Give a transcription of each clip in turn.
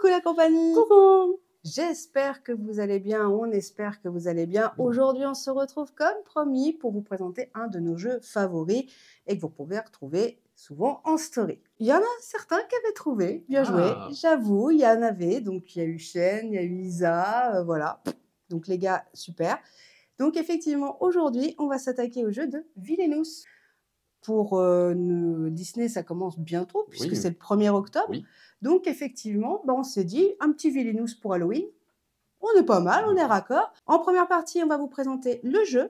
Coucou la compagnie. Coucou. J'espère que vous allez bien, on espère que vous allez bien. Aujourd'hui, on se retrouve comme promis pour vous présenter un de nos jeux favoris et que vous pouvez retrouver souvent en story. Il y en a certains qui avaient trouvé, bien joué, j'avoue, il y en avait. Donc, il y a eu Shen, il y a eu Isa, voilà. Donc, les gars, super. Donc, effectivement, aujourd'hui, on va s'attaquer au jeu de Villainous. Pour Disney, ça commence bientôt, puisque c'est le 1er octobre. Oui. Donc, effectivement, on s'est dit, un petit Villainous pour Halloween. On est pas mal, on est raccord. En première partie, on va vous présenter le jeu.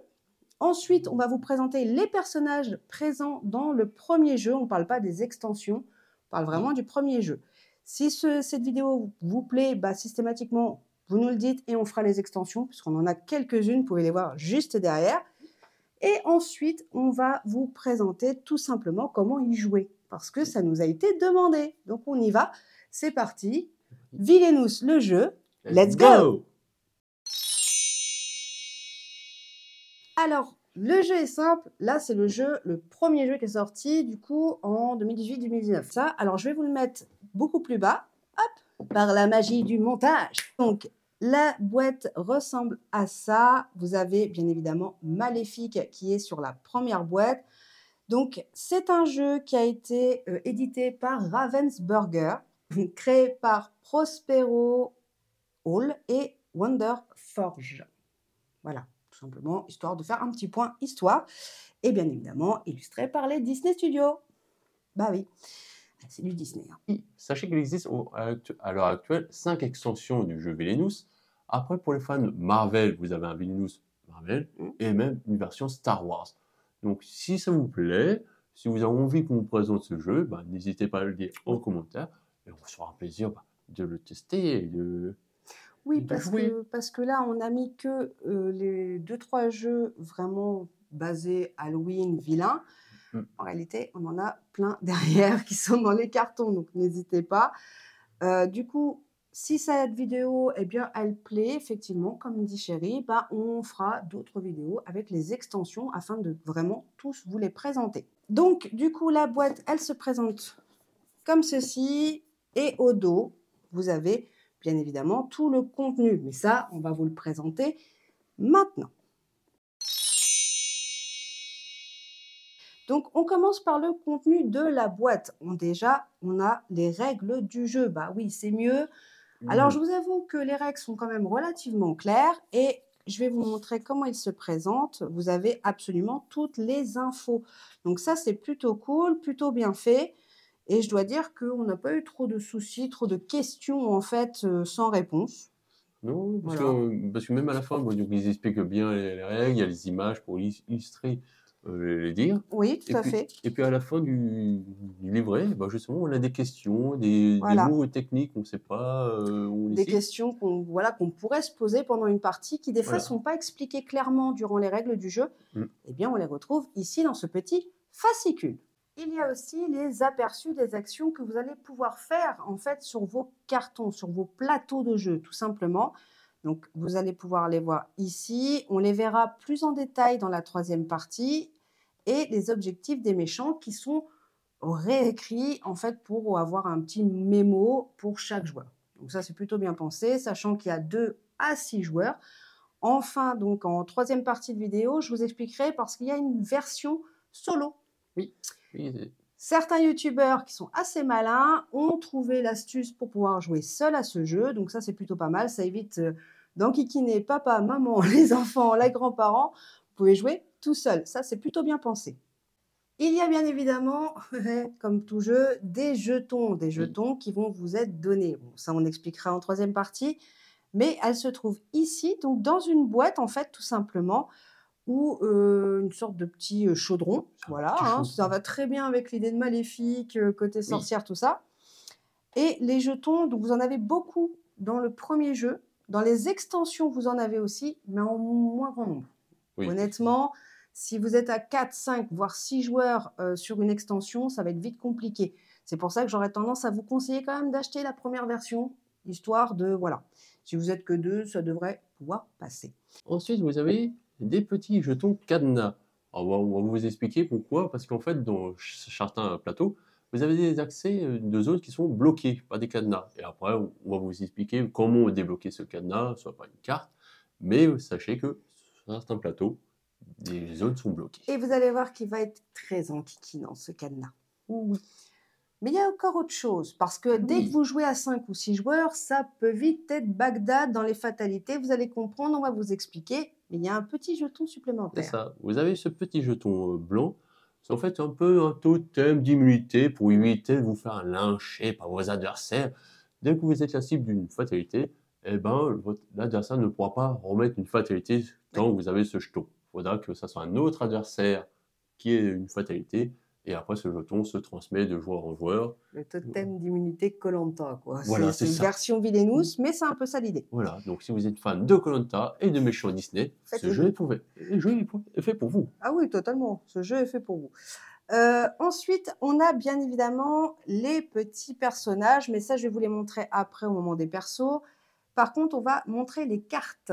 Ensuite, on va vous présenter les personnages présents dans le premier jeu. On ne parle pas des extensions, on parle vraiment du premier jeu. Si cette vidéo vous plaît, systématiquement, vous nous le dites et on fera les extensions, puisqu'on en a quelques-unes, vous pouvez les voir juste derrière. Et ensuite, on va vous présenter tout simplement comment y jouer, parce que ça nous a été demandé. Donc, on y va. C'est parti. Villainous, le jeu. Let's go! Alors, le jeu est simple. Là, c'est le premier jeu qui est sorti, du coup, en 2018-2019. Ça, alors, je vais vous le mettre beaucoup plus bas. Hop, par la magie du montage. Donc, la boîte ressemble à ça. Vous avez bien évidemment Maléfique qui est sur la première boîte. Donc, c'est un jeu qui a été édité par Ravensburger, créé par Prospero Hall et Wonderforge. Voilà, tout simplement, histoire de faire un petit point histoire. Et bien évidemment, illustré par les Disney Studios. Bah oui. C'est du Disney. Sachez qu'il existe à l'heure actuelle 5 extensions du jeu Villainous. Après, pour les fans Marvel, vous avez un Villainous Marvel et même une version Star Wars. Donc, si ça vous plaît, si vous avez envie qu'on vous présente ce jeu, n'hésitez pas à le dire en commentaire et on se fera un plaisir de le tester et de jouer. Parce que là, on n'a mis que les 2-3 jeux vraiment basés Halloween, vilain. En réalité, on en a plein derrière qui sont dans les cartons, donc n'hésitez pas. Du coup, si cette vidéo, elle plaît, effectivement, comme dit Chérie, on fera d'autres vidéos avec les extensions afin de vraiment tous vous les présenter. Donc, du coup, la boîte, elle se présente comme ceci. Et au dos, vous avez bien évidemment tout le contenu. Mais ça, on va vous le présenter maintenant. Donc, on commence par le contenu de la boîte. Déjà, on a les règles du jeu. Bah oui, c'est mieux. Alors, je vous avoue que les règles sont quand même relativement claires et je vais vous montrer comment ils se présentent. Vous avez absolument toutes les infos. Donc ça, c'est plutôt cool, plutôt bien fait. Et je dois dire qu'on n'a pas eu trop de soucis, trop de questions en fait sans réponse. Non, parce que même à la fin, ils expliquent bien les règles, il y a les images pour illustrer les dire. Oui, tout à fait. Et puis à la fin du livret, justement, on a des questions, des mots techniques, on ne sait pas. Des questions qu'on pourrait se poser pendant une partie qui des fois ne sont pas expliquées clairement durant les règles du jeu. Eh bien, on les retrouve ici dans ce petit fascicule. Il y a aussi les aperçus des actions que vous allez pouvoir faire en fait sur vos cartons, sur vos plateaux de jeu, tout simplement. Donc, vous allez pouvoir les voir ici. On les verra plus en détail dans la 3e partie. Et les objectifs des méchants qui sont réécrits en fait pour avoir un petit mémo pour chaque joueur. Donc ça, c'est plutôt bien pensé, sachant qu'il y a 2 à 6 joueurs. Enfin, donc en 3e partie de vidéo, je vous expliquerai parce qu'il y a une version solo. Oui. Certains youtubeurs qui sont assez malins ont trouvé l'astuce pour pouvoir jouer seul à ce jeu. Donc ça, c'est plutôt pas mal. Ça évite d'enquiquiner papa, maman, les enfants, les grands-parents. Vous pouvez jouer tout seul. Ça, c'est plutôt bien pensé. Il y a bien évidemment, comme tout jeu, des jetons qui vont vous être donnés. Bon, ça, on expliquera en 3e partie. Mais elle se trouve ici, donc dans une boîte, en fait, tout simplement, ou une sorte de petit chaudron. Voilà, ça va très bien avec l'idée de Maléfique, côté sorcière, tout ça. Et les jetons, donc vous en avez beaucoup dans le premier jeu. Dans les extensions, vous en avez aussi, mais en moins grand nombre. Honnêtement, si vous êtes à 4, 5, voire 6 joueurs sur une extension, ça va être vite compliqué. C'est pour ça que j'aurais tendance à vous conseiller quand même d'acheter la première version, histoire de, voilà. Si vous êtes que 2, ça devrait pouvoir passer. Ensuite, vous avez des petits jetons cadenas. Alors, on va vous expliquer pourquoi. Parce qu'en fait, dans certains plateaux, vous avez des accès de zones qui sont bloquées par des cadenas. Et après, on va vous expliquer comment débloquer ce cadenas, soit par une carte, mais sachez que sur certains plateaux, des zones sont bloquées. Et vous allez voir qu'il va être très enquiquinant ce cadenas. Oui. Mais il y a encore autre chose, parce que dès que vous jouez à 5 ou 6 joueurs, ça peut vite être Bagdad dans les fatalités. Vous allez comprendre, on va vous expliquer, mais il y a un petit jeton C'est supplémentaire. ça. Vous avez ce petit jeton blanc. C'est en fait un peu un totem d'immunité pour éviter de vous faire lyncher par vos adversaires. Dès que vous êtes la cible d'une fatalité, eh ben, l'adversaire ne pourra pas remettre une fatalité tant que vous avez ce jeton. Il faudra que ce soit un autre adversaire qui ait une fatalité. Et après, ce jeton se transmet de joueur en joueur. Le totem d'immunité Koh-Lanta, quoi. Voilà, c'est une ça. version Villainous, mais c'est un peu ça l'idée. Voilà, donc si vous êtes fan de Koh-Lanta et de méchants Disney, ce jeu est fait pour vous. Ah oui, totalement. Ce jeu est fait pour vous. Ensuite, on a bien évidemment les petits personnages, mais ça, je vais vous les montrer après au moment des persos. Par contre, on va montrer les cartes.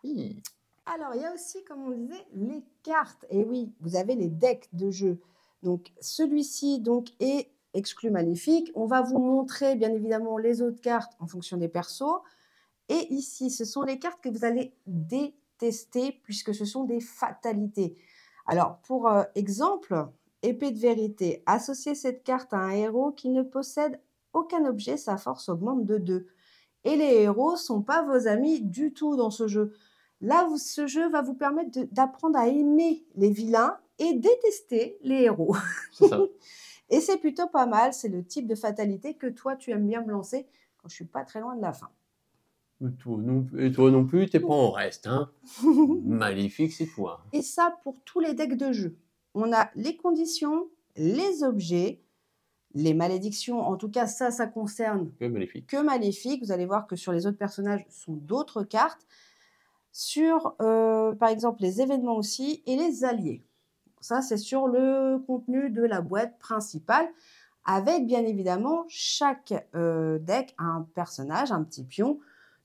Oui. Alors, il y a aussi, comme on disait, les cartes. Et oui, vous avez les decks de jeu. Donc, celui-ci donc, est exclu maléfique. On va vous montrer, bien évidemment, les autres cartes en fonction des persos. Et ici, ce sont les cartes que vous allez détester puisque ce sont des fatalités. Alors, pour exemple, épée de vérité. Associez cette carte à un héros qui ne possède aucun objet, sa force augmente de 2. Et les héros ne sont pas vos amis du tout dans ce jeu. Là, ce jeu va vous permettre d'apprendre à aimer les vilains et détester les héros. C'est ça. Et c'est plutôt pas mal. C'est le type de fatalité que toi, tu aimes bien me lancer quand je suis pas très loin de la fin. Et toi non plus, t'es pas en reste, hein. Maléfique, c'est toi. Et ça pour tous les decks de jeu. On a les conditions, les objets, les malédictions. En tout cas, ça concerne que maléfique. Vous allez voir que sur les autres personnages, ce sont d'autres cartes. Sur, par exemple, les événements aussi et les alliés. Ça, c'est sur le contenu de la boîte principale, avec bien évidemment chaque deck a un personnage, un petit pion.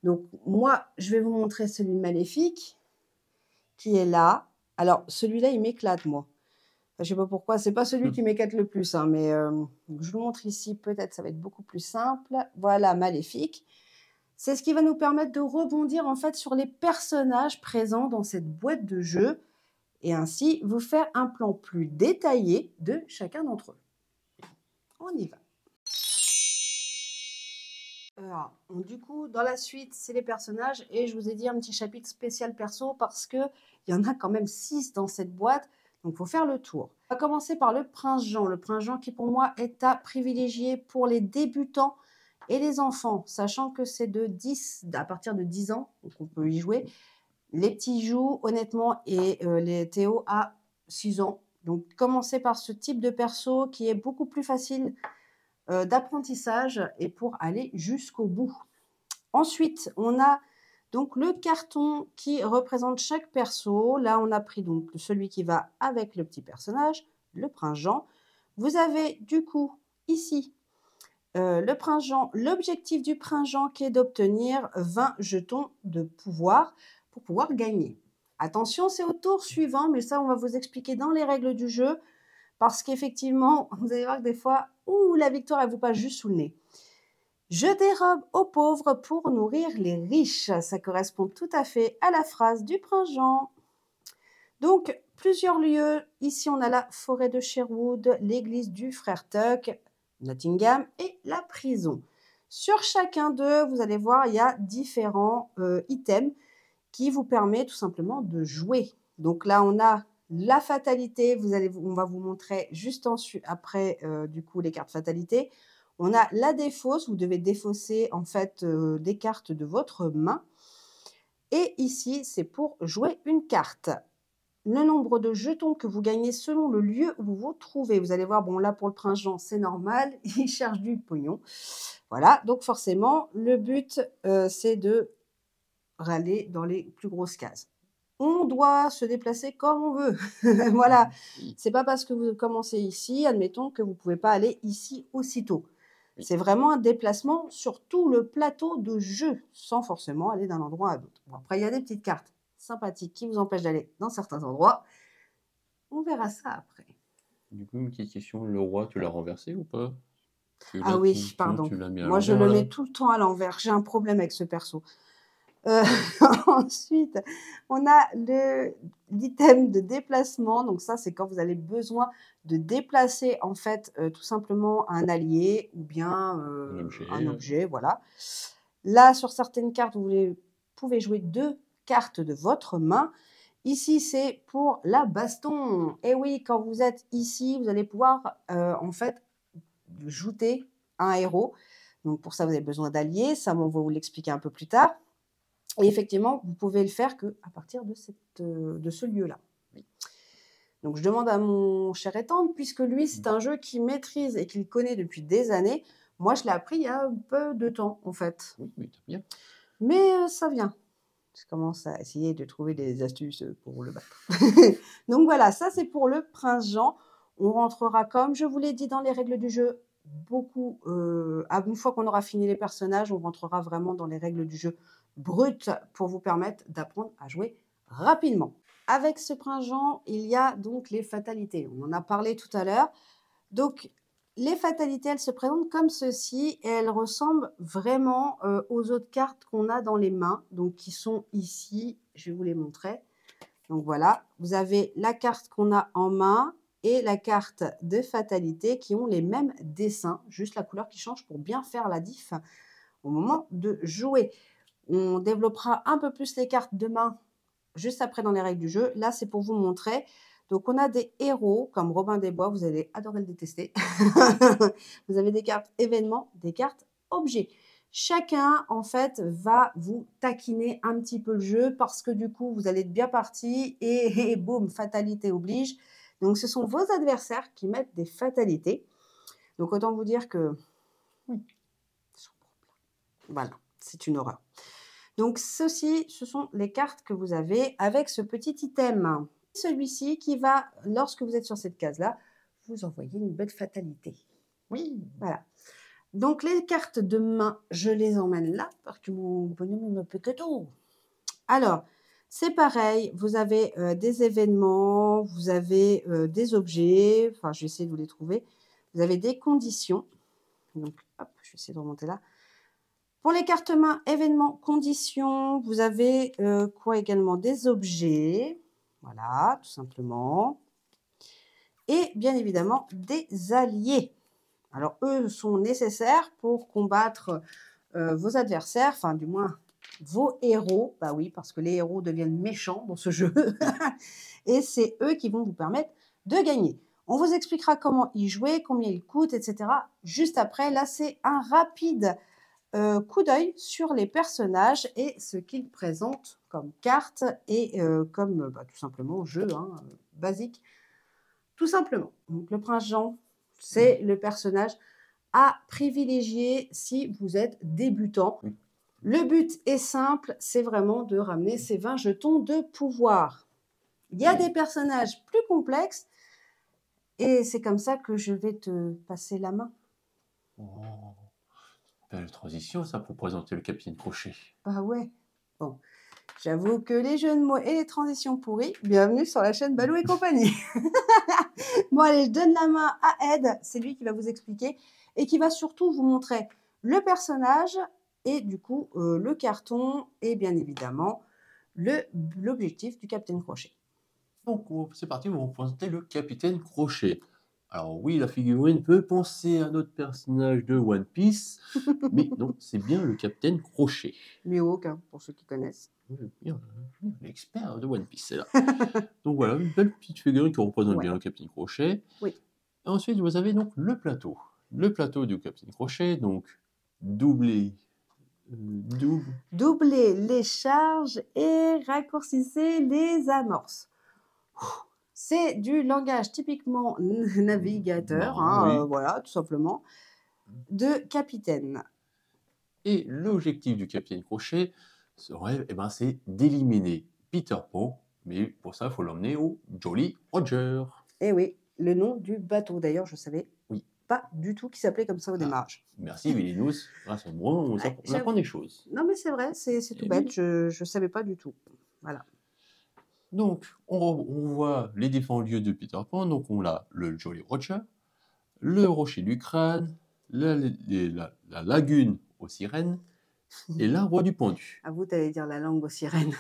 Donc moi, je vais vous montrer celui de Maléfique, qui est là. Alors, celui-là, il m'éclate, moi. Enfin, je ne sais pas pourquoi, c'est pas celui qui m'éclate le plus, hein, mais je vous montre ici, peut-être ça va être beaucoup plus simple. Voilà, Maléfique. C'est ce qui va nous permettre de rebondir en fait sur les personnages présents dans cette boîte de jeu et ainsi vous faire un plan plus détaillé de chacun d'entre eux. On y va. Alors, du coup, dans la suite, c'est les personnages et je vous ai dit un petit chapitre spécial perso parce qu'il y en a quand même 6 dans cette boîte, donc il faut faire le tour. On va commencer par le Prince Jean. Le Prince Jean qui pour moi est à privilégier pour les débutants et les enfants, sachant que c'est à partir de 10 ans, donc on peut y jouer. Les petits jouent honnêtement et les Théo à 6 ans. Donc commencez par ce type de perso qui est beaucoup plus facile d'apprentissage et pour aller jusqu'au bout. Ensuite, on a donc le carton qui représente chaque perso. Là, on a pris donc celui qui va avec le petit personnage, le Prince Jean. Vous avez du coup ici le Prince Jean, l'objectif du Prince Jean qui est d'obtenir 20 jetons de pouvoir pour pouvoir gagner. Attention, c'est au tour suivant, mais ça, on va vous expliquer dans les règles du jeu, parce qu'effectivement, vous allez voir que des fois, la victoire, elle vous passe juste sous le nez. Je dérobe aux pauvres pour nourrir les riches. Ça correspond tout à fait à la phrase du Prince Jean. Donc, plusieurs lieux. Ici, on a la forêt de Sherwood, l'église du frère Tuck, Nottingham et la prison. Sur chacun d'eux, vous allez voir, il y a différents items qui vous permettent tout simplement de jouer. Donc là, on a la fatalité. On va vous montrer juste après du coup les cartes fatalité. On a la défausse. Vous devez défausser en fait des cartes de votre main. Et ici, c'est pour jouer une carte. Le nombre de jetons que vous gagnez selon le lieu où vous vous trouvez. Vous allez voir, bon là pour le Prince Jean, c'est normal, il cherche du pognon. Voilà, donc forcément, le but, c'est de râler dans les plus grosses cases. On doit se déplacer comme on veut. Voilà, c'est pas parce que vous commencez ici, admettons, que vous ne pouvez pas aller ici aussitôt. C'est vraiment un déplacement sur tout le plateau de jeu, sans forcément aller d'un endroit à l'autre. Bon, après, il y a des petites cartes sympathiques qui vous empêchent d'aller dans certains endroits. On verra ça après. Du coup, une petite question, le roi, tu l'as renversé ou pas? Parce que Ah là, oui, pardon. tu l'as mis à Moi, je l'envers le là. mets tout le temps à l'envers. J'ai un problème avec ce perso. Heu, ensuite, on a l'item de déplacement. Donc ça, c'est quand vous avez besoin de déplacer, en fait, tout simplement un allié ou bien, Un un objet. objet, voilà. Là, sur certaines cartes, pouvez jouer 2 cartes de votre main. Ici, c'est pour la baston. Et oui, quand vous êtes ici, vous allez pouvoir, en fait, ajouter un héros. Donc pour ça, vous avez besoin d'alliés. Ça, on va vous l'expliquer un peu plus tard. Et effectivement, vous pouvez le faire qu'à partir de ce lieu-là. Oui. Donc je demande à mon cher Ethan, puisque lui, c'est un jeu qu'il maîtrise et qu'il connaît depuis des années. Moi, je l'ai appris il y a un peu de temps, en fait. Oui, oui, bien. Mais ça vient. Je commence à essayer de trouver des astuces pour le battre. Donc voilà, ça c'est pour le Prince Jean. On rentrera, comme je vous l'ai dit, dans les règles du jeu. Beaucoup, une fois qu'on aura fini les personnages, on rentrera vraiment dans les règles du jeu brutes pour vous permettre d'apprendre à jouer rapidement. Avec ce Prince Jean, il y a donc les fatalités. On en a parlé tout à l'heure. Donc, les fatalités, elles se présentent comme ceci et elles ressemblent vraiment aux autres cartes qu'on a dans les mains, donc qui sont ici. Je vais vous les montrer. Donc voilà, vous avez la carte qu'on a en main et la carte de fatalité qui ont les mêmes dessins, juste la couleur qui change pour bien faire la diff au moment de jouer. On développera un peu plus les cartes de main juste après dans les règles du jeu. Là, c'est pour vous montrer. Donc, on a des héros comme Robin des Bois. Vous allez adorer le détester. Vous avez des cartes événements, des cartes objets. Chacun, en fait, va vous taquiner un petit peu le jeu parce que du coup, vous allez être bien parti et boum, fatalité oblige. Donc, ce sont vos adversaires qui mettent des fatalités. Donc, autant vous dire que oui, voilà, c'est une horreur. Donc, ceci, ce sont les cartes que vous avez avec ce petit item. Celui-ci qui va, lorsque vous êtes sur cette case-là, vous envoyer une belle fatalité. Oui, voilà. Donc, les cartes de main, je les emmène là parce que mon bonhomme ne peut que tout. Alors, c'est pareil, vous avez des événements, vous avez des objets, enfin, je vais essayer de vous les trouver. Vous avez des conditions. Donc, hop, je vais essayer de remonter là. Pour les cartes main, événements, conditions, vous avez quoi également? Des objets, voilà, tout simplement. Et bien évidemment, des alliés. Alors, eux sont nécessaires pour combattre vos adversaires, enfin du moins vos héros. Bah oui, parce que les héros deviennent méchants dans ce jeu. Et c'est eux qui vont vous permettre de gagner. On vous expliquera comment y jouer, combien ils coûtent, etc. Juste après, là, c'est un rapide coup d'œil sur les personnages et ce qu'ils présentent comme cartes et comme tout simplement jeu basique. Tout simplement. Donc, le prince Jean, c'est le personnage à privilégier si vous êtes débutant. Le but est simple, c'est vraiment de ramener ces 20 jetons de pouvoir. Il y a des personnages plus complexes et c'est comme ça que je vais te passer la main. Oh, belle transition, ça, pour présenter le Capitaine Crochet. Ah ouais. Bon, j'avoue que les jeux de mots et les transitions pourries, bienvenue sur la chaîne Balou et compagnie. Bon, allez, je donne la main à Ed, c'est lui qui va vous expliquer et qui va surtout vous montrer le personnage et du coup le carton et bien évidemment l'objectif du Capitaine Crochet. Donc, c'est parti, on va vous présenter le Capitaine Crochet. Alors oui, la figurine peut penser à notre personnage de One Piece, mais non, c'est bien le Capitaine Crochet. Mihawk, pour ceux qui connaissent. L'expert de One Piece, c'est là. Donc voilà, une belle petite figurine qui représente bien le Capitaine Crochet. Oui. Ensuite, vous avez donc le plateau. Le plateau du Capitaine Crochet, donc doublez les charges et raccourcissez les amorces. C'est du langage typiquement navigateur, oui. voilà, tout simplement, de capitaine. Et l'objectif du Capitaine Crochet serait, c'est d'éliminer Peter Pan, mais pour ça, il faut l'emmener au Jolly Roger. Eh oui, le nom du bateau. D'ailleurs, je ne savais pas du tout qu'il s'appelait comme ça au démarrage. Merci Vélinous, grâce à moi, on apprend des choses. Non mais c'est vrai, c'est tout bête, je ne savais pas du tout. Voilà. Donc, on voit les différents lieux de Peter Pan. Donc, on a le Jolly Roger, le rocher du crâne, la lagune aux sirènes et l'arbre du pendu. À vous, t'allais dire la langue aux sirènes.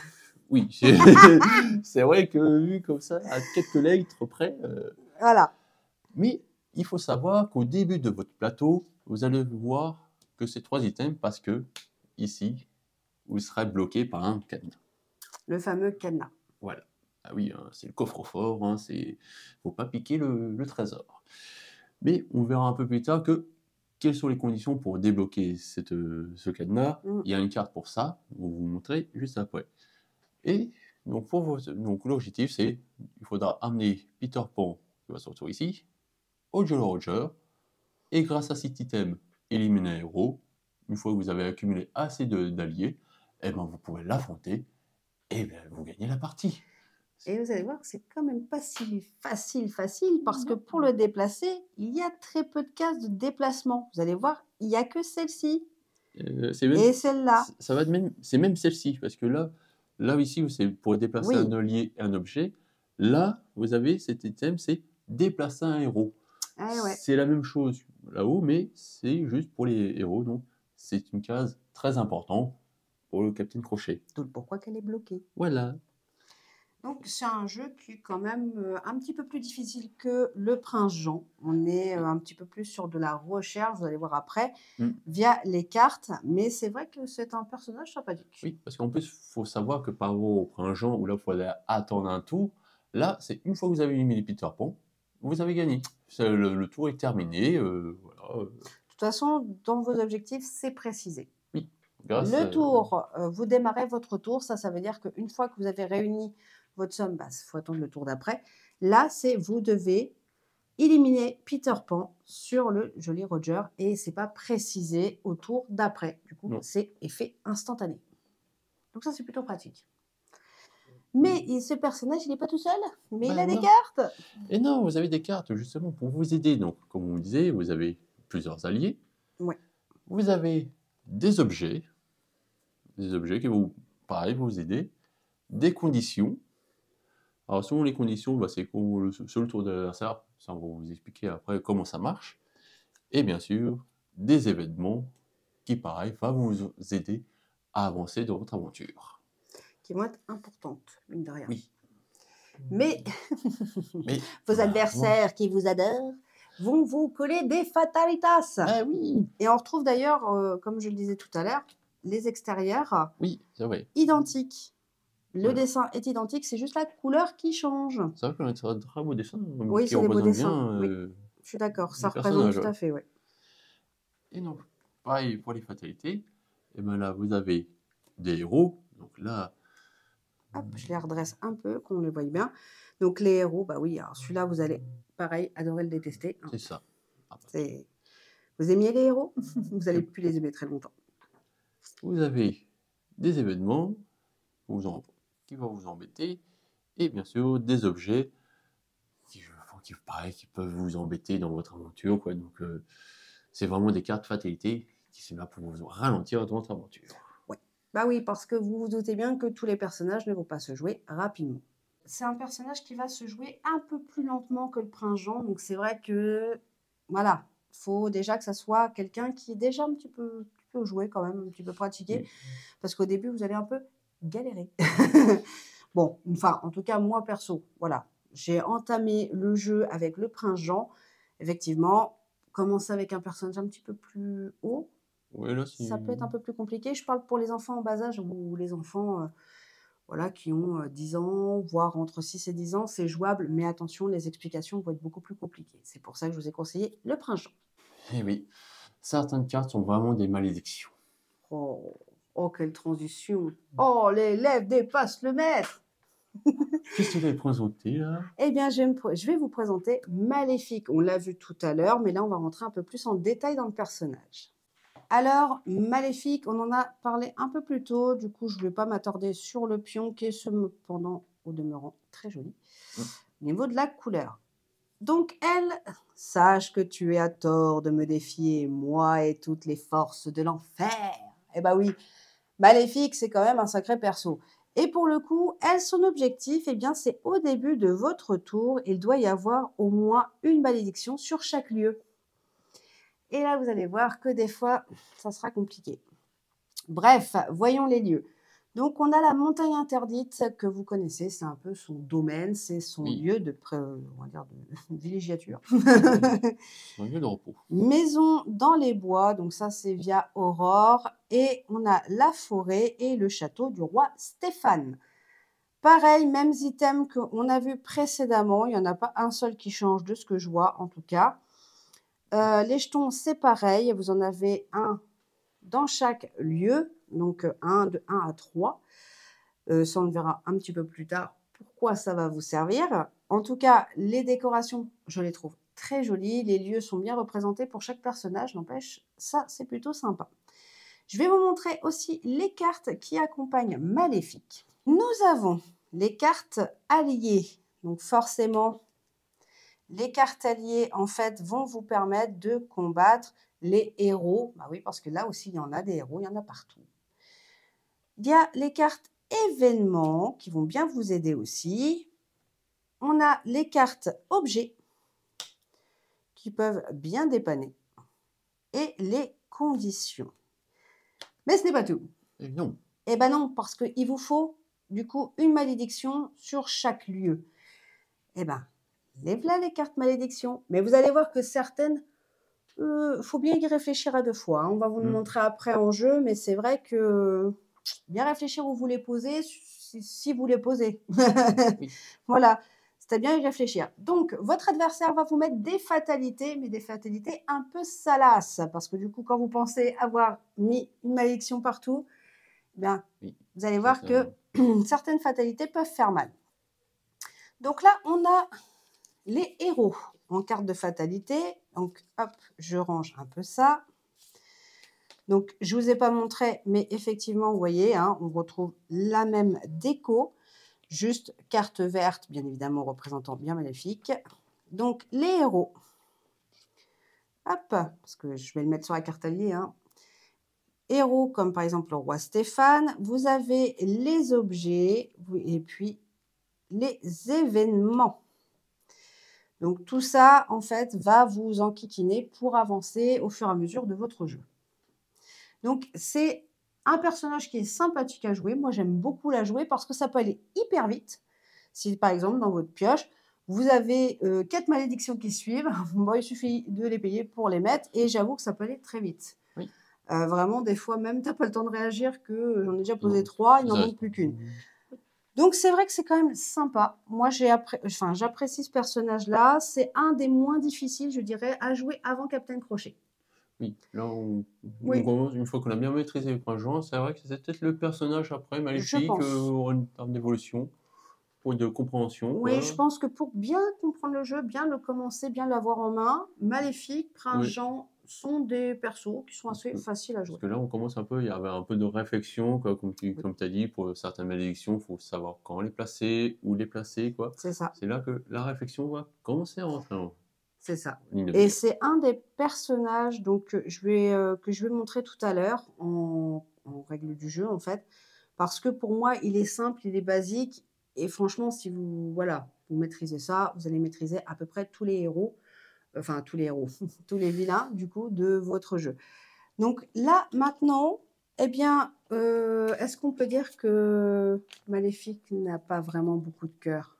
Oui, c'est vrai que vu comme ça, à quelques lettres près. Voilà. Mais il faut savoir qu'au début de votre plateau, vous allez voir que ces 3 items parce que ici, vous serez bloqué par un cadenas. Le fameux cadenas. Voilà. Ah oui, hein, c'est le coffre-fort, hein, faut pas piquer le trésor. Mais on verra un peu plus tard quelles sont les conditions pour débloquer ce cadenas. Il y a une carte pour ça, on va vous montrer juste après. Et donc, donc l'objectif, c'est il faudra amener Peter Pan, qui va sortir ici, au Jolly Roger, et grâce à cet item, éliminer un héros. Une fois que vous avez accumulé assez d'alliés, eh ben, vous pouvez l'affronter et bien, vous gagnez la partie. Et vous allez voir que c'est quand même pas si facile, parce que pour le déplacer, il y a très peu de cases de déplacement. Vous allez voir, il n'y a que celle-ci et celle-là. C'est même celle-ci, parce que là ici, c'est pour déplacer un allié et un objet. Là, vous avez cet item, c'est déplacer un héros. Ouais. C'est la même chose là-haut, mais c'est juste pour les héros. Donc, c'est une case très importante pour le Capitaine Crochet. D'où pourquoi qu'elle est bloquée. Voilà. Donc, c'est un jeu qui est quand même un petit peu plus difficile que le Prince Jean. On est un petit peu plus sur de la recherche, vous allez voir après, via les cartes. Mais c'est vrai que c'est un personnage sympathique. Oui, parce qu'en plus, il faut savoir que par rapport au Prince Jean, où là, il fallait attendre un tour, là, c'est une fois que vous avez éliminé Peter Pan, vous avez gagné. Le tour est terminé. Voilà. De toute façon, dans vos objectifs, c'est précisé. Oui. Le tour, vous démarrez votre tour. Ça veut dire qu'une fois que vous avez réuni votre somme, il faut attendre le tour d'après. Là, c'est vous devez éliminer Peter Pan sur le Jolly Roger et c'est pas précisé au tour d'après. Du coup, c'est effet instantané. Donc ça, c'est plutôt pratique. Mais ce personnage, il n'est pas tout seul, mais il a des cartes. Et non, vous avez des cartes justement pour vous aider. Donc, comme on disait, vous avez plusieurs alliés. Ouais. Vous avez des objets qui vont, pareil, vous aider. Des conditions. Alors, selon les conditions, c'est sur le tour de l'adversaire. Ça, on va vous expliquer après comment ça marche. Et bien sûr, des événements qui, pareil, vont vous aider à avancer dans votre aventure. Qui vont être importantes, mine de rien. Oui. Mais vos adversaires qui vous adorent vont vous coller des fatalitas. Ah oui. Et on retrouve d'ailleurs, comme je le disais tout à l'heure, les extérieurs identiques. Le dessin est identique, c'est juste la couleur qui change. C'est vrai qu'on a un très beau dessin. Oui, c'est des beaux dessins. Oui. Je suis d'accord, ça représente tout à fait. Ouais. Et donc, pareil pour les fatalités, et ben là, vous avez des héros. Donc là, hop, je les redresse un peu, qu'on les voie bien. Donc les héros, bah oui, alors celui-là, vous allez, pareil, adorer le détester. C'est ça. Vous aimiez les héros? Vous n'allez plus les aimer très longtemps. Vous avez des événements qui vont vous embêter, et bien sûr des objets qui peuvent vous embêter dans votre aventure. Quoi. Donc c'est vraiment des cartes fatalité qui sont là pour vous ralentir dans votre aventure. Ouais. Bah oui, parce que vous vous doutez bien que tous les personnages ne vont pas se jouer rapidement. C'est un personnage qui va se jouer un peu plus lentement que le Prince Jean, donc c'est vrai que, voilà, il faut déjà que ça soit quelqu'un qui est déjà un petit peu joué quand même, un petit peu pratiqué, parce qu'au début, vous allez un peu galérer. Bon, enfin, en tout cas, moi, perso, voilà, j'ai entamé le jeu avec le Prince Jean. Effectivement, commencer avec un personnage un petit peu plus haut, ça peut être un peu plus compliqué. Je parle pour les enfants en bas âge ou les enfants voilà, qui ont 10 ans, voire entre 6 et 10 ans, c'est jouable, mais attention, les explications vont être beaucoup plus compliquées. C'est pour ça que je vous ai conseillé le Prince Jean. Eh oui, certaines cartes sont vraiment des malédictions. Oh, quelle transition! Oh, l'élève dépasse le maître! Qu'est-ce que tu vas présenter là? Eh bien, je vais vous présenter Maléfique. On l'a vu tout à l'heure, mais là, on va rentrer un peu plus en détail dans le personnage. Alors, Maléfique, on en a parlé un peu plus tôt. Du coup, je ne vais pas m'attarder sur le pion qui est cependant, au demeurant, très joli. Au niveau de la couleur. Donc, elle, sache que tu es à tort de me défier, moi et toutes les forces de l'enfer. Eh bien oui, Maléfique, c'est quand même un sacré perso. Et pour le coup, elle, son objectif, eh bien, c'est au début de votre tour, il doit y avoir au moins une malédiction sur chaque lieu. Et là, vous allez voir que des fois, ça sera compliqué. Bref, voyons les lieux. Donc, on a la montagne interdite que vous connaissez, c'est un peu son domaine, c'est son Oui. lieu de, on va dire de villégiature. Un lieu de repos. Maison dans les bois, donc ça c'est via Aurore. Et on a la forêt et le château du roi Stéphane. Pareil, mêmes items qu'on a vu précédemment, il n'y en a pas un seul qui change de ce que je vois en tout cas. Les jetons, c'est pareil, vous en avez un dans chaque lieu, donc un de 1 à 3. Ça, on le verra un petit peu plus tard pourquoi ça va vous servir. En tout cas, les décorations, je les trouve très jolies. Les lieux sont bien représentés pour chaque personnage, n'empêche, ça, c'est plutôt sympa. Je vais vous montrer aussi les cartes qui accompagnent Maléfique. Nous avons les cartes alliées. Donc forcément, les cartes alliées, en fait, vont vous permettre de combattre les héros. Bah oui, parce que là aussi, il y en a des héros, il y en a partout. Il y a les cartes événements qui vont bien vous aider aussi. On a les cartes objets qui peuvent bien dépanner. Et les conditions. Mais ce n'est pas tout. Et non. Eh ben non, parce qu'il vous faut du coup une malédiction sur chaque lieu. Eh ben, les voilà les cartes malédiction. Mais vous allez voir que certaines, faut bien y réfléchir à 2 fois. Hein. On va vous le montrer après en jeu, mais c'est vrai que bien réfléchir où vous les posez, si vous les posez. Oui. Voilà, c'est à bien y réfléchir. Donc, votre adversaire va vous mettre des fatalités, mais des fatalités un peu salaces. Parce que du coup, quand vous pensez avoir mis une malédiction partout, bien, Oui. vous allez voir que certaines fatalités peuvent faire mal. Donc là, on a les héros en carte de fatalité. Donc, hop, je range un peu ça. Donc, je ne vous ai pas montré, mais effectivement, vous voyez, hein, on retrouve la même déco. Juste carte verte, bien évidemment, représentant bien Maléfique. Donc, les héros. Hop, parce que je vais le mettre sur la carte alliée. Hein. Héros, comme par exemple le roi Stéphane. Vous avez les objets et puis les événements. Donc, tout ça, en fait, va vous enquiquiner pour avancer au fur et à mesure de votre jeu. Donc, c'est un personnage qui est sympathique à jouer. Moi, j'aime beaucoup la jouer parce que ça peut aller hyper vite. Si, par exemple, dans votre pioche, vous avez 4 malédictions qui suivent, bon, il suffit de les payer pour les mettre. Et j'avoue que ça peut aller très vite. Oui. Vraiment, des fois, même, tu n'as pas le temps de réagir que j'en ai déjà posé 3, il n'en manque plus qu'une. Donc, c'est vrai que c'est quand même sympa. Moi, j'apprécie ce personnage-là. C'est un des moins difficiles, je dirais, à jouer avant Captain Crochet. Oui, là, on commence, une fois qu'on a bien maîtrisé le point joint, c'est vrai que c'est peut-être le personnage après Maléfique en termes d'évolution, ou de compréhension. Oui, je pense que pour bien comprendre le jeu, bien le commencer, bien l'avoir en main, Maléfique, Prince Jean sont des persos qui sont assez faciles à jouer. Parce que là, on commence un peu, il y avait un peu de réflexion, quoi, comme tu as dit, pour certaines malédictions, il faut savoir quand les placer, où les placer, quoi. C'est ça. C'est là que la réflexion va commencer à rentrer en C'est ça. Et c'est un des personnages donc, que je vais montrer tout à l'heure en règle du jeu, en fait. Parce que pour moi, il est simple, il est basique. Et franchement, si vous maîtrisez ça, vous allez maîtriser à peu près tous les héros, enfin tous les héros, tous les vilains, du coup, de votre jeu. Donc là, maintenant, eh bien, est-ce qu'on peut dire que Maléfique n'a pas vraiment beaucoup de cœur?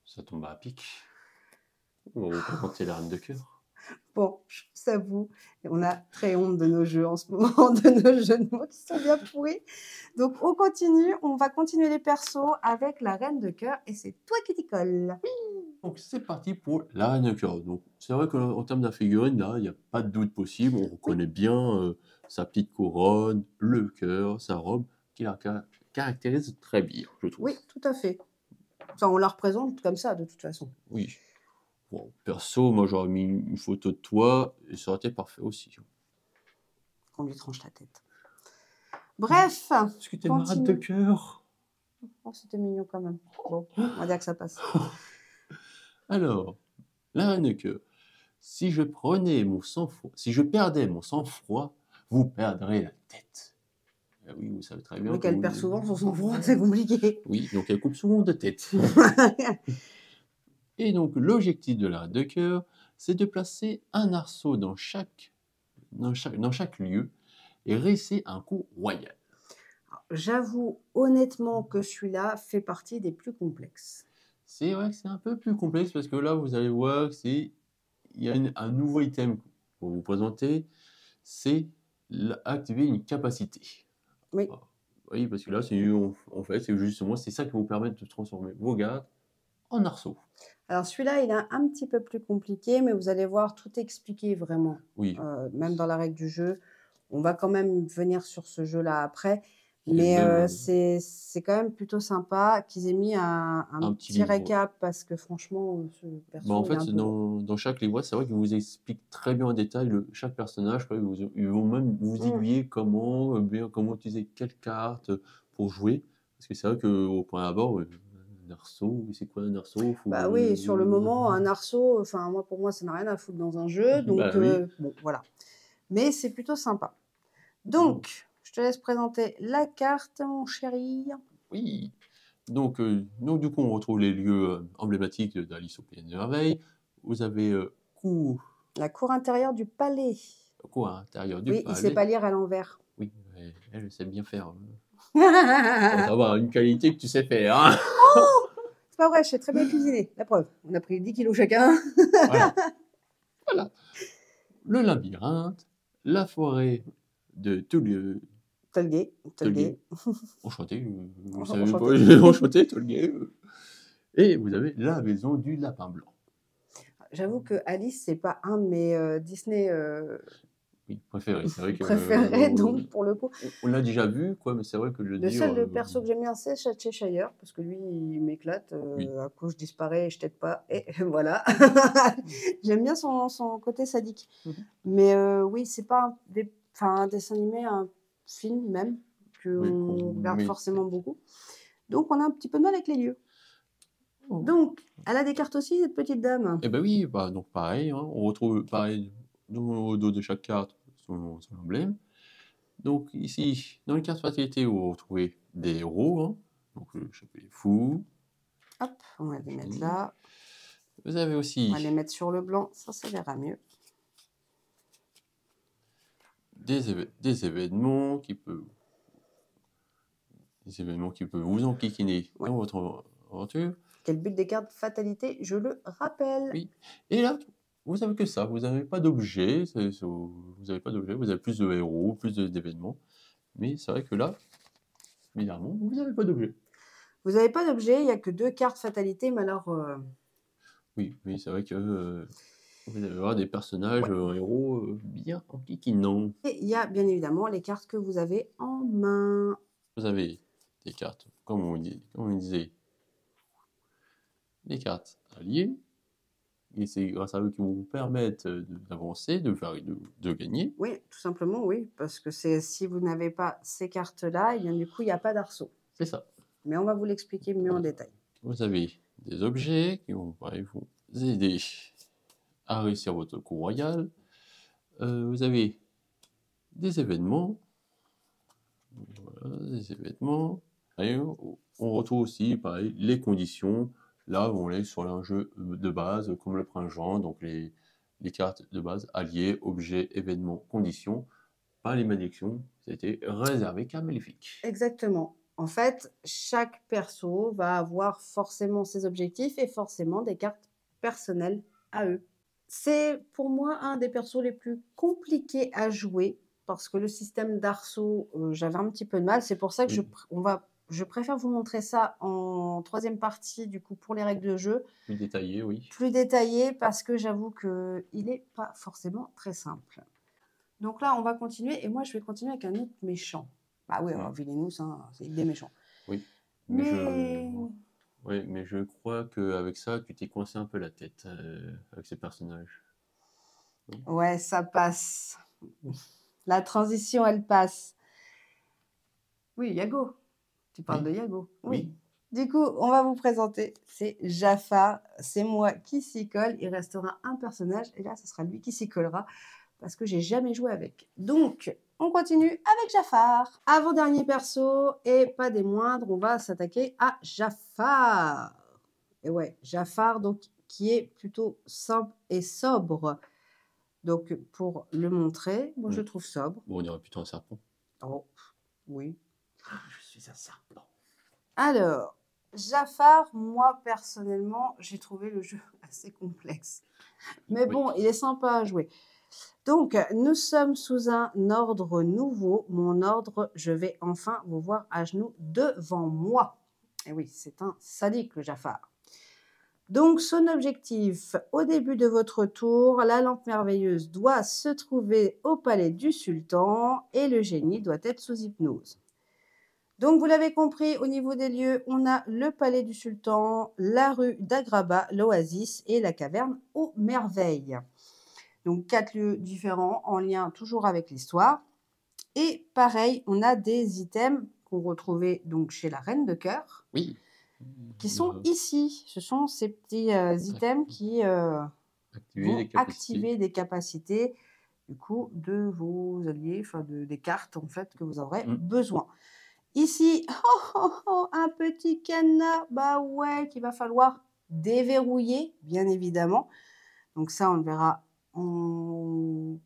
Ça tombe à pic. On va présenter la reine de cœur. Bon, je s'avoue, on a très honte de nos jeux en ce moment, de nos jeux de mots qui sont bien pourris. Donc, on continue, on va continuer les persos avec la reine de cœur et c'est toi qui t'y colle. Donc, c'est parti pour la reine de cœur. Donc, c'est vrai qu'en termes de figurine, là, il n'y a pas de doute possible. On reconnaît bien sa petite couronne, le cœur, sa robe, qui la caractérise très bien, je trouve. Oui, tout à fait. Enfin, on la représente comme ça, de toute façon. Oui. Bon, perso, moi, j'aurais mis une photo de toi et ça aurait été parfait aussi. Qu'on lui tranche la tête. Bref. Est-ce que t'es ma reine de cœur? Oh, c'était mignon quand même. Bon, on va dire que ça passe. Alors, la reine de cœur. Si je perdais mon sang-froid, vous perdrez la tête. Oui, vous savez très bien Mais que qu'elle perd souvent son sang-froid, c'est compliqué. Oui, donc elle coupe souvent de tête. Et donc, l'objectif de la reine de cœur, c'est de placer un arceau dans chaque lieu et réussir un coup royal. J'avoue honnêtement que celui-là fait partie des plus complexes. C'est vrai que c'est un peu plus complexe parce que là, vous allez voir, il y a un nouveau item pour vous présenter, c'est activer une capacité. Oui. Oui, parce que là, en fait, c'est justement ça qui vous permet de transformer vos gardes en arceaux. Alors celui-là, il est un petit peu plus compliqué, mais vous allez voir, tout est expliqué vraiment. Oui. Même dans la règle du jeu. On va quand même venir sur ce jeu-là après. Et Mais même, c'est quand même plutôt sympa qu'ils aient mis un petit petit livre. récap parce que franchement, ce perso, En il est fait, un peu long. dans chaque livre, c'est vrai qu'ils vous expliquent très bien en détail chaque personnage. Quoi. Ils vont même vous aiguiller comment utiliser quelle carte pour jouer. Parce que c'est vrai qu'au point abord, un arceau, c'est quoi un arceau? Bah oui, sur le moment, un arceau, enfin pour moi, ça n'a rien à foutre dans un jeu. Donc Bah oui. bon, voilà. Mais c'est plutôt sympa. Donc, je te laisse présenter la carte, mon chéri. Oui. Donc, du coup, on retrouve les lieux emblématiques d'Alice au Pays des Merveilles. Vous avez La cour intérieure du palais. cour intérieure du Oui, il sait palais. pas lire à l'envers. Oui, elle sait bien faire. Faut avoir une qualité que tu sais faire. Hein. Oh, c'est pas vrai, je sais très bien cuisiner. La preuve, on a pris 10 kilos chacun. Voilà. Le labyrinthe, la forêt de Tolgay. Enchanté, vous savez pas, enchanté, Tolgay. Et vous avez la maison du lapin blanc. J'avoue que Alice, c'est pas un de mes Disney Oui, préféré. C'est vrai que préférés, donc pour le coup. On l'a déjà vu, quoi, mais c'est vrai que Le seul perso que j'aime bien, c'est Cheshire, parce que lui, il m'éclate. Oui. À coup, je disparais, je t'aide pas, et voilà. J'aime bien son côté sadique. Mais oui, c'est pas un dessin animé, un film même, qu'on regarde forcément beaucoup. Donc, on a un petit peu de mal avec les lieux. Donc, elle a des cartes aussi, cette petite dame? Eh ben oui, donc pareil, hein, on retrouve pareil au dos de chaque carte son emblème. Donc ici, dans les cartes fatalité, vous retrouvez des héros, hein, donc le chapelier fou. Hop, on va les mettre là. Vous avez aussi... On va les mettre sur le blanc, ça verra mieux. Des événements qui peuvent vous enquiquiner dans votre aventure. Quel but des cartes fatalité, je le rappelle. Oui. Et là, vous n'avez que ça, vous n'avez pas d'objet, vous avez plus de héros, plus d'événements. Mais c'est vrai que là, bizarrement, vous n'avez pas d'objet. Vous n'avez pas d'objet, il n'y a que 2 cartes fatalité, mais alors... Oui, c'est vrai que vous allez avoir des personnages, héros bien enquiquinants. Et il y a bien évidemment les cartes que vous avez en main. Vous avez des cartes, comme on disait, des cartes alliées. Et c'est grâce à eux qui vous permettent d'avancer, de gagner. Oui, tout simplement, oui. Parce que si vous n'avez pas ces cartes-là, et bien du coup, il n'y a pas d'arceau. C'est ça. Mais on va vous l'expliquer mieux en détail. Vous avez des objets qui vont vous aider à réussir votre coup royal. Vous avez des événements. Voilà, des événements. Et on retrouve aussi, pareil, les conditions. Là, on est sur un jeu de base, comme le Prince Jean, donc les cartes de base, alliés, objets, événements, conditions. Pas les malédictions, c'était réservé qu'à Maléfique. Exactement. En fait, chaque perso va avoir forcément ses objectifs et forcément des cartes personnelles à eux. C'est pour moi un des persos les plus compliqués à jouer parce que le système d'arceau, j'avais un petit peu de mal. C'est pour ça que je préfère vous montrer ça en 3e partie, du coup, pour les règles de jeu. Plus détaillé, oui. Plus détaillé parce que j'avoue qu'il n'est pas forcément très simple. Donc là, on va continuer et moi, je vais continuer avec un autre méchant. Bah oui, Villainous, hein, c'est des méchants. Oui, mais je crois qu'avec ça, tu t'es coincé un peu la tête avec ces personnages. Ouais, ça passe. La transition, elle passe. Oui, Yago. Tu parles de Yago. Oui. Du coup, on va vous présenter. C'est Jafar. C'est moi qui s'y colle. Il restera un personnage et là, ce sera lui qui s'y collera parce que j'ai jamais joué avec. Donc, On continue avec Jafar. Avant-dernier perso, et pas des moindres, on va s'attaquer à Jafar. Et ouais, Jafar, donc, qui est plutôt simple et sobre. Donc, pour le montrer, moi, je le trouve sobre. Bon, on dirait plutôt un serpent. Oh, oui. Je suis un serpent. Alors, Jafar, moi, personnellement, j'ai trouvé le jeu assez complexe. Mais bon, il est sympa à jouer. Donc, nous sommes sous un ordre nouveau. Mon ordre, je vais enfin vous voir à genoux devant moi. Et oui, c'est un sadique, le Jafar. Donc, son objectif, au début de votre tour, la lampe merveilleuse doit se trouver au palais du sultan et le génie doit être sous hypnose. Donc, vous l'avez compris, au niveau des lieux, on a le palais du sultan, la rue d'Agraba, l'oasis et la caverne aux merveilles. Donc, 4 lieux différents en lien toujours avec l'histoire. Et pareil, on a des items qu'on retrouvait donc chez la Reine de Cœur. Oui. Qui sont ici. Ce sont ces petits items qui vont activer des capacités du coup de vos alliés, enfin des cartes en fait que vous aurez besoin. Ici, un petit cadenas, bah ouais, qu'il va falloir déverrouiller, bien évidemment. Donc ça, on le verra en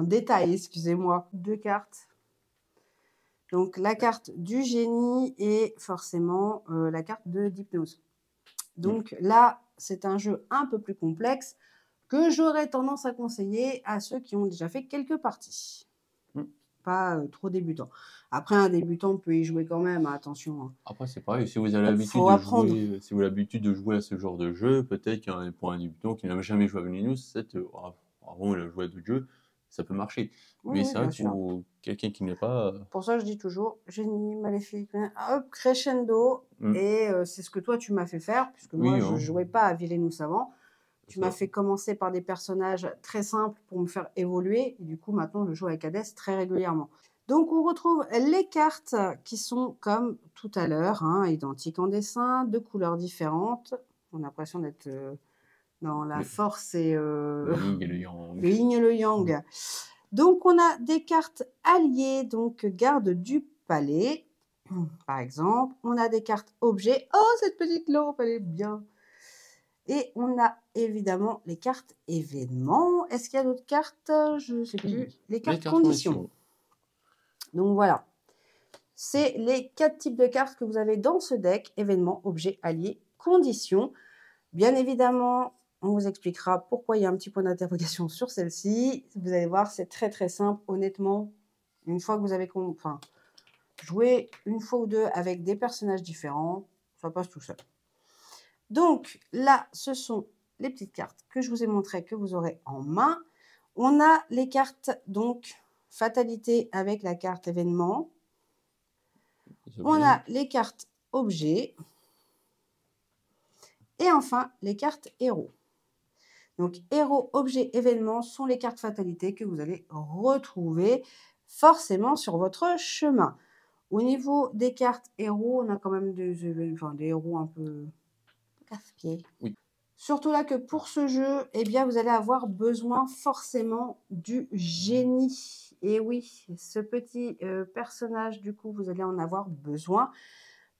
détail, excusez-moi. 2 cartes. Donc la carte du génie et forcément la carte d'hypnose. Donc là, c'est un jeu un peu plus complexe que j'aurais tendance à conseiller à ceux qui ont déjà fait quelques parties. Pas trop débutants. Après, un débutant peut y jouer quand même, attention. Hein. Après, c'est pareil, si vous avez l'habitude de jouer à ce genre de jeu, peut-être pour un débutant qui n'a jamais joué à Venus, avant il a joué à d'autres jeux, ça peut marcher. Oui, mais c'est vrai que pour quelqu'un qui n'est pas... Pour ça, je dis toujours, génie, maléfique, hop, crescendo, et c'est ce que toi, tu m'as fait faire, puisque moi, je ne jouais pas à Villainous avant. Tu m'as fait commencer par des personnages très simples pour me faire évoluer, et du coup, maintenant, je joue avec Hades très régulièrement. Donc, on retrouve les cartes qui sont comme tout à l'heure, hein, identiques en dessin, de couleurs différentes. On a l'impression d'être dans la force et le yin et le yang. Le yin et le yang. Donc, on a des cartes alliées, donc garde du palais, par exemple. On a des cartes objets. Oh, cette petite lampe, elle est bien. Et on a évidemment les cartes événements. Est-ce qu'il y a d'autres cartes? Je ne sais plus. Les cartes conditions. Donc, voilà. C'est les 4 types de cartes que vous avez dans ce deck. Événements, objets, alliés, conditions. Bien évidemment, on vous expliquera pourquoi il y a un petit point d'interrogation sur celle-ci. Vous allez voir, c'est très très simple. Honnêtement, une fois que vous avez joué une fois ou deux avec des personnages différents, ça passe tout seul. Donc là, ce sont les petites cartes que je vous ai montrées que vous aurez en main. On a les cartes, donc, fatalité avec la carte événement. On a les cartes objets. Et enfin, les cartes héros. Donc, héros, objets, événements sont les cartes fatalité que vous allez retrouver forcément sur votre chemin. Au niveau des cartes héros, on a quand même des héros un peu casse-pieds. Oui. Surtout là que pour ce jeu, eh bien, vous allez avoir besoin forcément du génie. Et oui, ce petit personnage, du coup, vous allez en avoir besoin.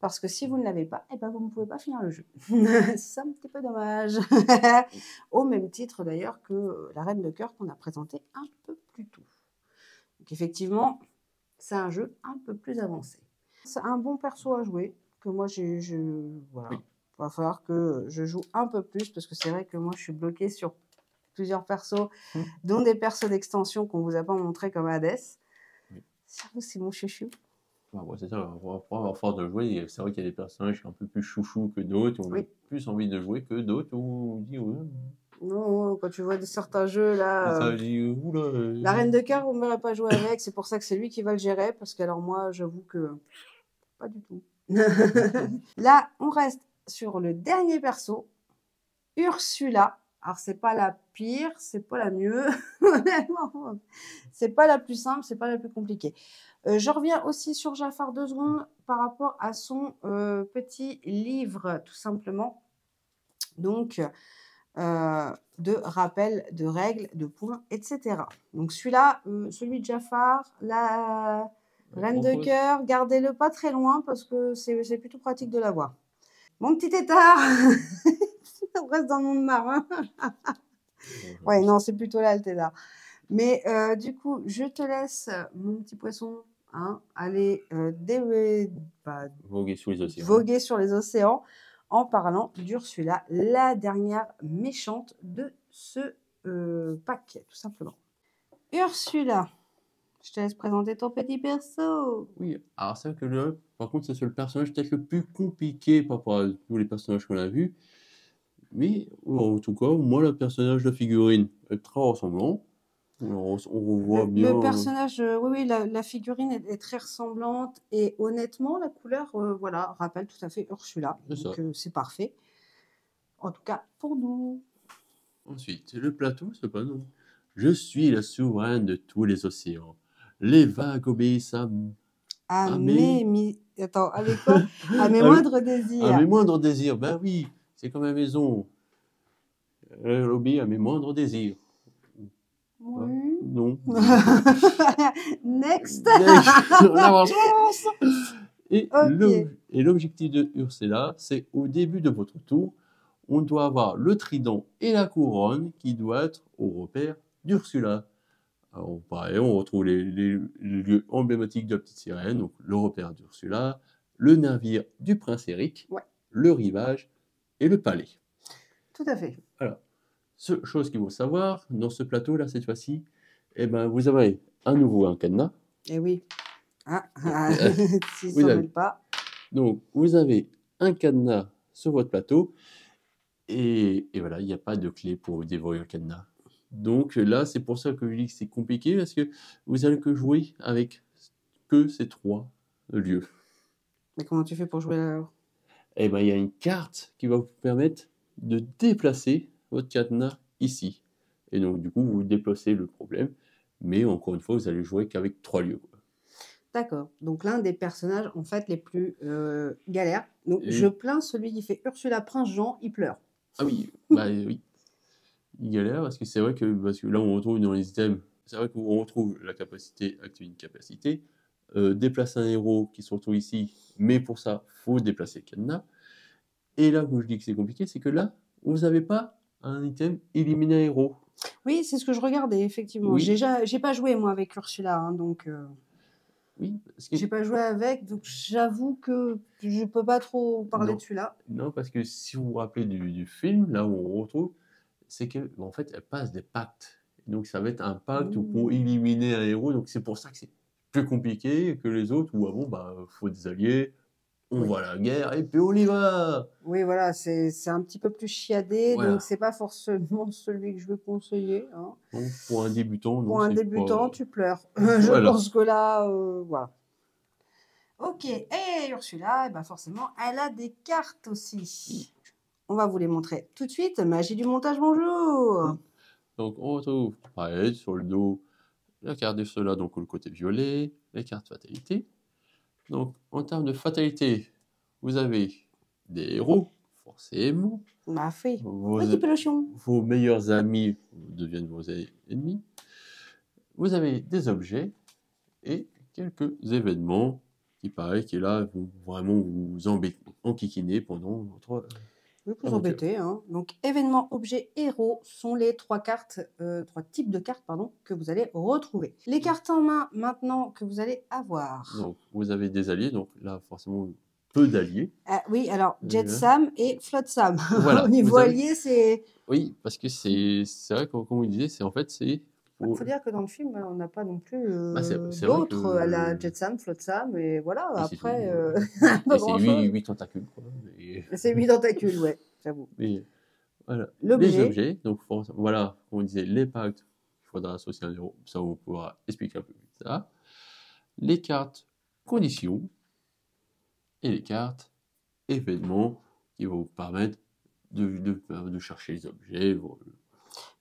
Parce que si vous ne l'avez pas, eh ben, vous ne pouvez pas finir le jeu. C'est un petit peu dommage. Au même titre d'ailleurs que la Reine de Cœur qu'on a présenté un peu plus tôt. Donc effectivement, c'est un jeu un peu plus avancé. C'est un bon perso à jouer, que moi voilà. Oui. Il va falloir que je joue un peu plus, parce que c'est vrai que moi je suis bloquée sur plusieurs persos, dont des persos d'extension qu'on ne vous a pas montré comme Hades. Oui. C'est mon chouchou. Ouais, c'est ça, à force de jouer, c'est vrai qu'il y a des personnages qui sont un peu plus chouchous que d'autres, on a plus envie de jouer que d'autres, où on dit non, quand tu vois certains jeux là, la Reine de Cœur, on ne m'aurait pas joué avec, c'est pour ça que c'est lui qui va le gérer, parce que alors moi, j'avoue que pas du tout. Là, on reste sur le dernier perso, Ursula. Alors, c'est pas la pire, c'est pas la mieux, c'est pas la plus simple, c'est pas la plus compliquée. Je reviens aussi sur Jafar 2 secondes par rapport à son petit livre, tout simplement. Donc, de rappel de règles, de points, etc. Donc celui-là, celui de Jafar, la reine de cœur, gardez-le pas très loin parce que c'est plutôt pratique de l'avoir. Mon petit tétard, on reste dans le monde marin. Ouais, non, c'est plutôt là le tétard. Mais du coup, je te laisse, mon petit poisson, hein, aller Voguer sous les océans. voguer sur les océans en parlant d'Ursula, la dernière méchante de ce pack, tout simplement. Ursula, je te laisse présenter ton petit perso. Oui, alors c'est vrai que là, par contre, c'est le personnage peut-être le plus compliqué par rapport à tous les personnages qu'on a vus. Mais en tout cas, moi, le personnage de figurine est très ressemblant. On revoit bien. Le personnage, oui, la figurine est très ressemblante et honnêtement, la couleur, voilà, rappelle tout à fait Ursula. Donc c'est parfait. En tout cas, pour nous. Ensuite, le plateau, c'est pas non. Je suis la souveraine de tous les océans. Les vagues obéissent à mes... Attends, avec quoi? À mes moindres désirs. À mes moindres désirs, ben oui, c'est comme ma maison. Elle obéit à mes moindres désirs. Oui. Non. Next. On avance. Et l'objectif de Ursula, c'est au début de votre tour, on doit avoir le trident et la couronne qui doit être au repère d'Ursula. Alors, pareil, on retrouve les lieux emblématiques de la petite sirène, donc le repère d'Ursula, le navire du prince Eric, le rivage et le palais. Tout à fait. Alors, chose qu'il faut savoir, dans ce plateau-là, cette fois-ci, eh ben, vous avez à nouveau un cadenas. Eh oui. Si ça ne pas. Donc, vous avez un cadenas sur votre plateau, et voilà, il n'y a pas de clé pour dévorer le cadenas. Donc là, c'est pour ça que je dis que c'est compliqué, parce que vous allez que jouer avec que ces 3 lieux. Mais comment tu fais pour jouer là? Eh bien, il y a une carte qui va vous permettre de déplacer votre cadenas ici. Et donc, du coup, vous déplacez le problème, mais encore une fois, vous allez jouer qu'avec 3 lieux. D'accord. Donc l'un des personnages, en fait, les plus galères. Donc je plains celui qui fait Ursula Prince Jean, il pleure. Ah oui, bah oui. Il galère parce que c'est vrai que là, on retrouve dans les items, c'est vrai qu'on retrouve la capacité, activer une capacité, déplacer un héros qui se retrouve ici, mais pour ça, il faut déplacer le cadenas. Et là où je dis que c'est compliqué, c'est que là, vous n'avez pas un item éliminer un héros. Oui, c'est ce que je regardais, effectivement. Oui. J'ai pas joué, moi, avec Ursula, hein, donc... Oui, parce que... J'ai pas joué avec, donc j'avoue que je peux pas trop parler de celui-là. Non, parce que si vous vous rappelez du film, là où on retrouve, c'est qu'en fait, elle passe des pactes. Donc ça va être un pacte pour éliminer un héros, donc c'est pour ça que c'est plus compliqué que les autres, où avant, bah, faut des alliés, on va à la guerre, et puis on y va. Oui, voilà, c'est un petit peu plus chiadé, donc c'est pas forcément celui que je veux conseiller. Hein. Donc, pour un débutant, pour un débutant, tu pleures. Je pense que là, voilà. Ok, et Ursula, ben forcément, elle a des cartes aussi. On va vous les montrer tout de suite. Magie du montage, bonjour. Donc, on retrouve, pareil, sur le dos, la carte d'Ursula, donc le côté violet, les cartes fatalité. Donc, en termes de fatalité, vous avez des héros, forcément. Bah, fait. Vos meilleurs amis deviennent vos ennemis. Vous avez des objets et quelques événements qui, pareil, qui là, vont vraiment vous enquiquiner pendant votre... Oui, vous embêter. Hein. Donc, événements, objets, héros sont les 3 types de cartes que vous allez retrouver. Les cartes en main, maintenant, que vous allez avoir. Donc, vous avez des alliés, donc là, forcément, peu d'alliés. Oui, alors, Jetsam et Flotsam. Voilà, au niveau alliés, c'est... Oui, parce que c'est vrai, comme on disait, c'est en fait, c'est... Il faut dire que dans le film, on n'a pas non plus d'autres. Elle a Jetsam, Flotsam, et voilà, et après... c'est 8 tentacules, quoi. C'est 8 tentacules, ouais, j'avoue. Voilà. Les objets, donc voilà, comme on disait, les pactes, il faudra associer un héros, ça on pourra expliquer un peu plus ça. Les cartes conditions et les cartes événements qui vont vous permettre de chercher les objets.